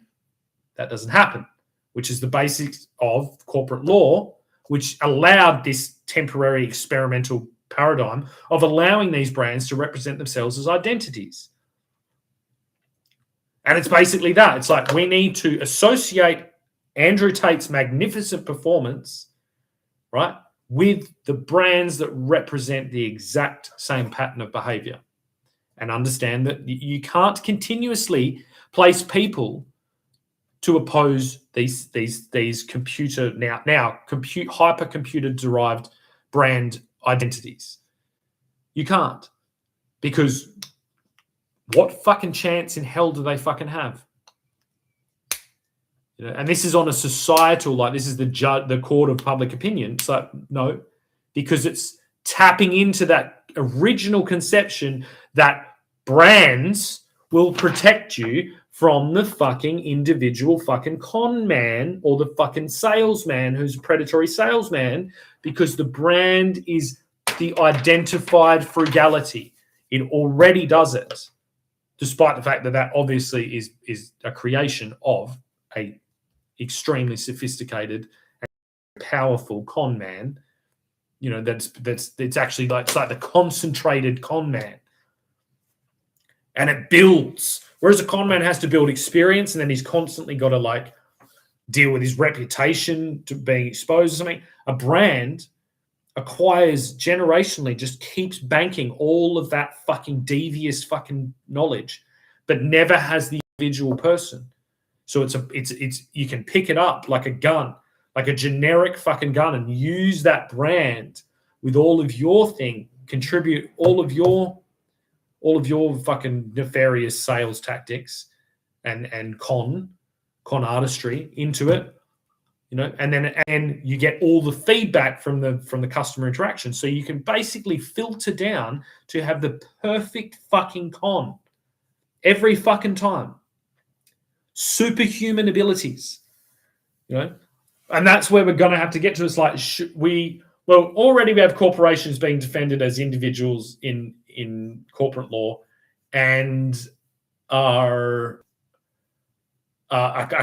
That doesn't happen, which is the basics of corporate law, which allowed this temporary experimental paradigm of allowing these brands to represent themselves as identities. And it's basically that. It's like we need to associate Andrew Tate's magnificent performance, right, with the brands that represent the exact same pattern of behavior, and understand that you can't continuously place people to oppose these computer hypercomputer derived brand identities. You can't, because what fucking chance in hell do they fucking have? You know, and this is on a societal, like this is the court of public opinion. So no, because it's tapping into that original conception that brands will protect you from the fucking individual fucking con man or the fucking salesman who's a predatory salesman, because the brand is the identified frugality. It already does it, despite the fact that that obviously is a creation of a extremely sophisticated and powerful con man. You know, it's actually like, it's like the concentrated con man. And it builds. Whereas a con man has to build experience, and then he's constantly got to like deal with his reputation to being exposed or something. A brand acquires generationally, just keeps banking all of that fucking devious fucking knowledge, but never has the individual person. So it's you can pick it up like a gun, like a generic fucking gun, and use that brand with all of your thing, contribute all of your fucking nefarious sales tactics and con artistry into it, you know, and you get all the feedback from the customer interaction. So you can basically filter down to have the perfect fucking con every fucking time. Superhuman abilities, you know, and that's where we're going to have to get to. It's like, already we have corporations being defended as individuals in corporate law, and are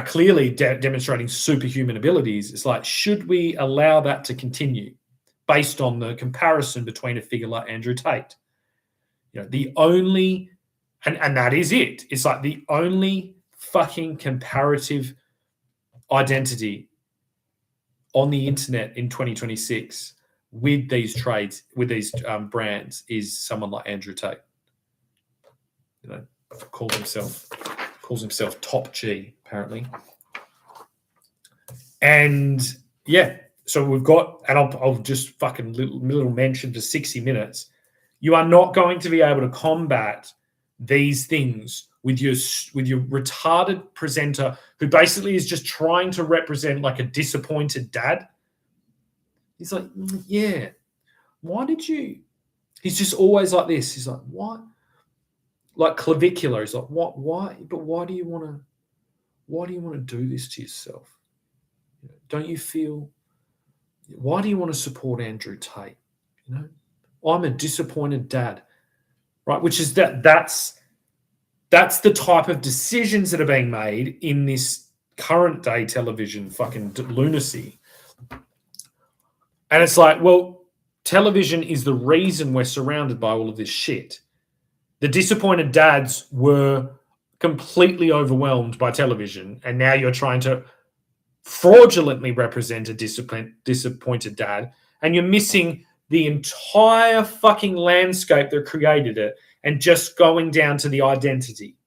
clearly demonstrating superhuman abilities. It's like, should we allow that to continue based on the comparison between a figure like Andrew Tate? You know, the only, and that is it. It's like the only fucking comparative identity on the internet in 2026 with these trades, with these brands, is someone like Andrew Tate. You know, calls himself top G, apparently. And yeah, so we've got, and I'll just fucking little mention for 60 minutes. You are not going to be able to combat these things with your retarded presenter who basically is just trying to represent like a disappointed dad. He's like, yeah, why did you? He's just always like this. He's like, what? Like clavicular. He's like, what? Why? But why do you want to do this to yourself? Don't you feel? Why do you want to support Andrew Tate? You know, I'm a disappointed dad, right? Which is that's the type of decisions that are being made in this current day television fucking lunacy. And it's like, well, television is the reason we're surrounded by all of this shit. The disappointed dads were completely overwhelmed by television, and now you're trying to fraudulently represent a disappointed dad, and you're missing the entire fucking landscape that created it and just going down to the identity.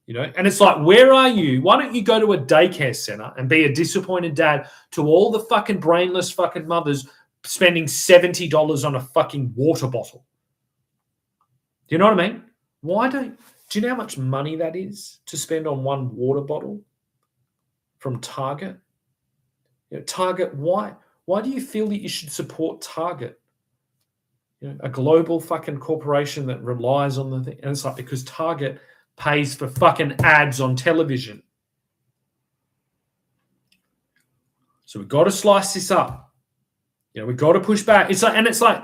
You know, and it's like, where are you? Why don't you go to a daycare center and be a disappointed dad to all the fucking brainless fucking mothers spending $70 on a fucking water bottle? Do you know what I mean? Do you know how much money that is to spend on one water bottle from Target? You know, Target, why do you feel that you should support Target? You know, a global fucking corporation that relies on the thing. And it's like, because Target pays for fucking ads on television. So we've got to slice this up. You know, we've got to push back. It's like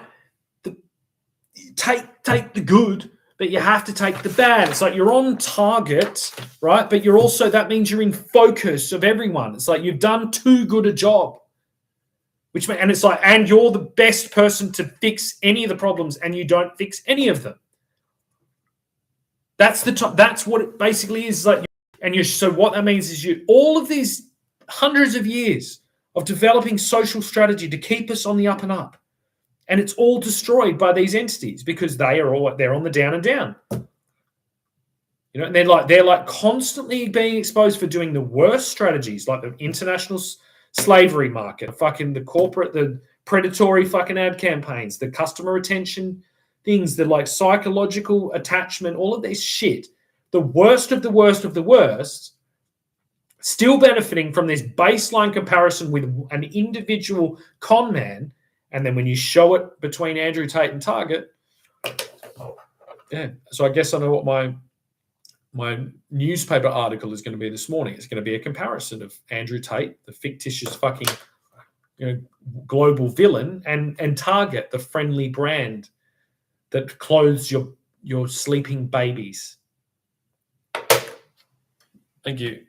take the good, but you have to take the bad. It's like you're on target, right? But you're also, that means you're in focus of everyone. It's like you've done too good a job. And it's like, and you're the best person to fix any of the problems, and you don't fix any of them. That's what it basically is. Like, so what that means is all of these hundreds of years of developing social strategy to keep us on the up and up, and it's all destroyed by these entities because they're on the down and down. And they're like constantly being exposed for doing the worst strategies, like the international slavery market, the predatory fucking ad campaigns, the customer retention things, the like psychological attachment, all of this shit. The worst of the worst of the worst, still benefiting from this baseline comparison with an individual con man. And then when you show it between Andrew Tate and Target, yeah. So I guess I know what my newspaper article is going to be this morning. It's going to be a comparison of Andrew Tate, the fictitious fucking global villain, and Target, the friendly brand that clothes your sleeping babies. Thank you.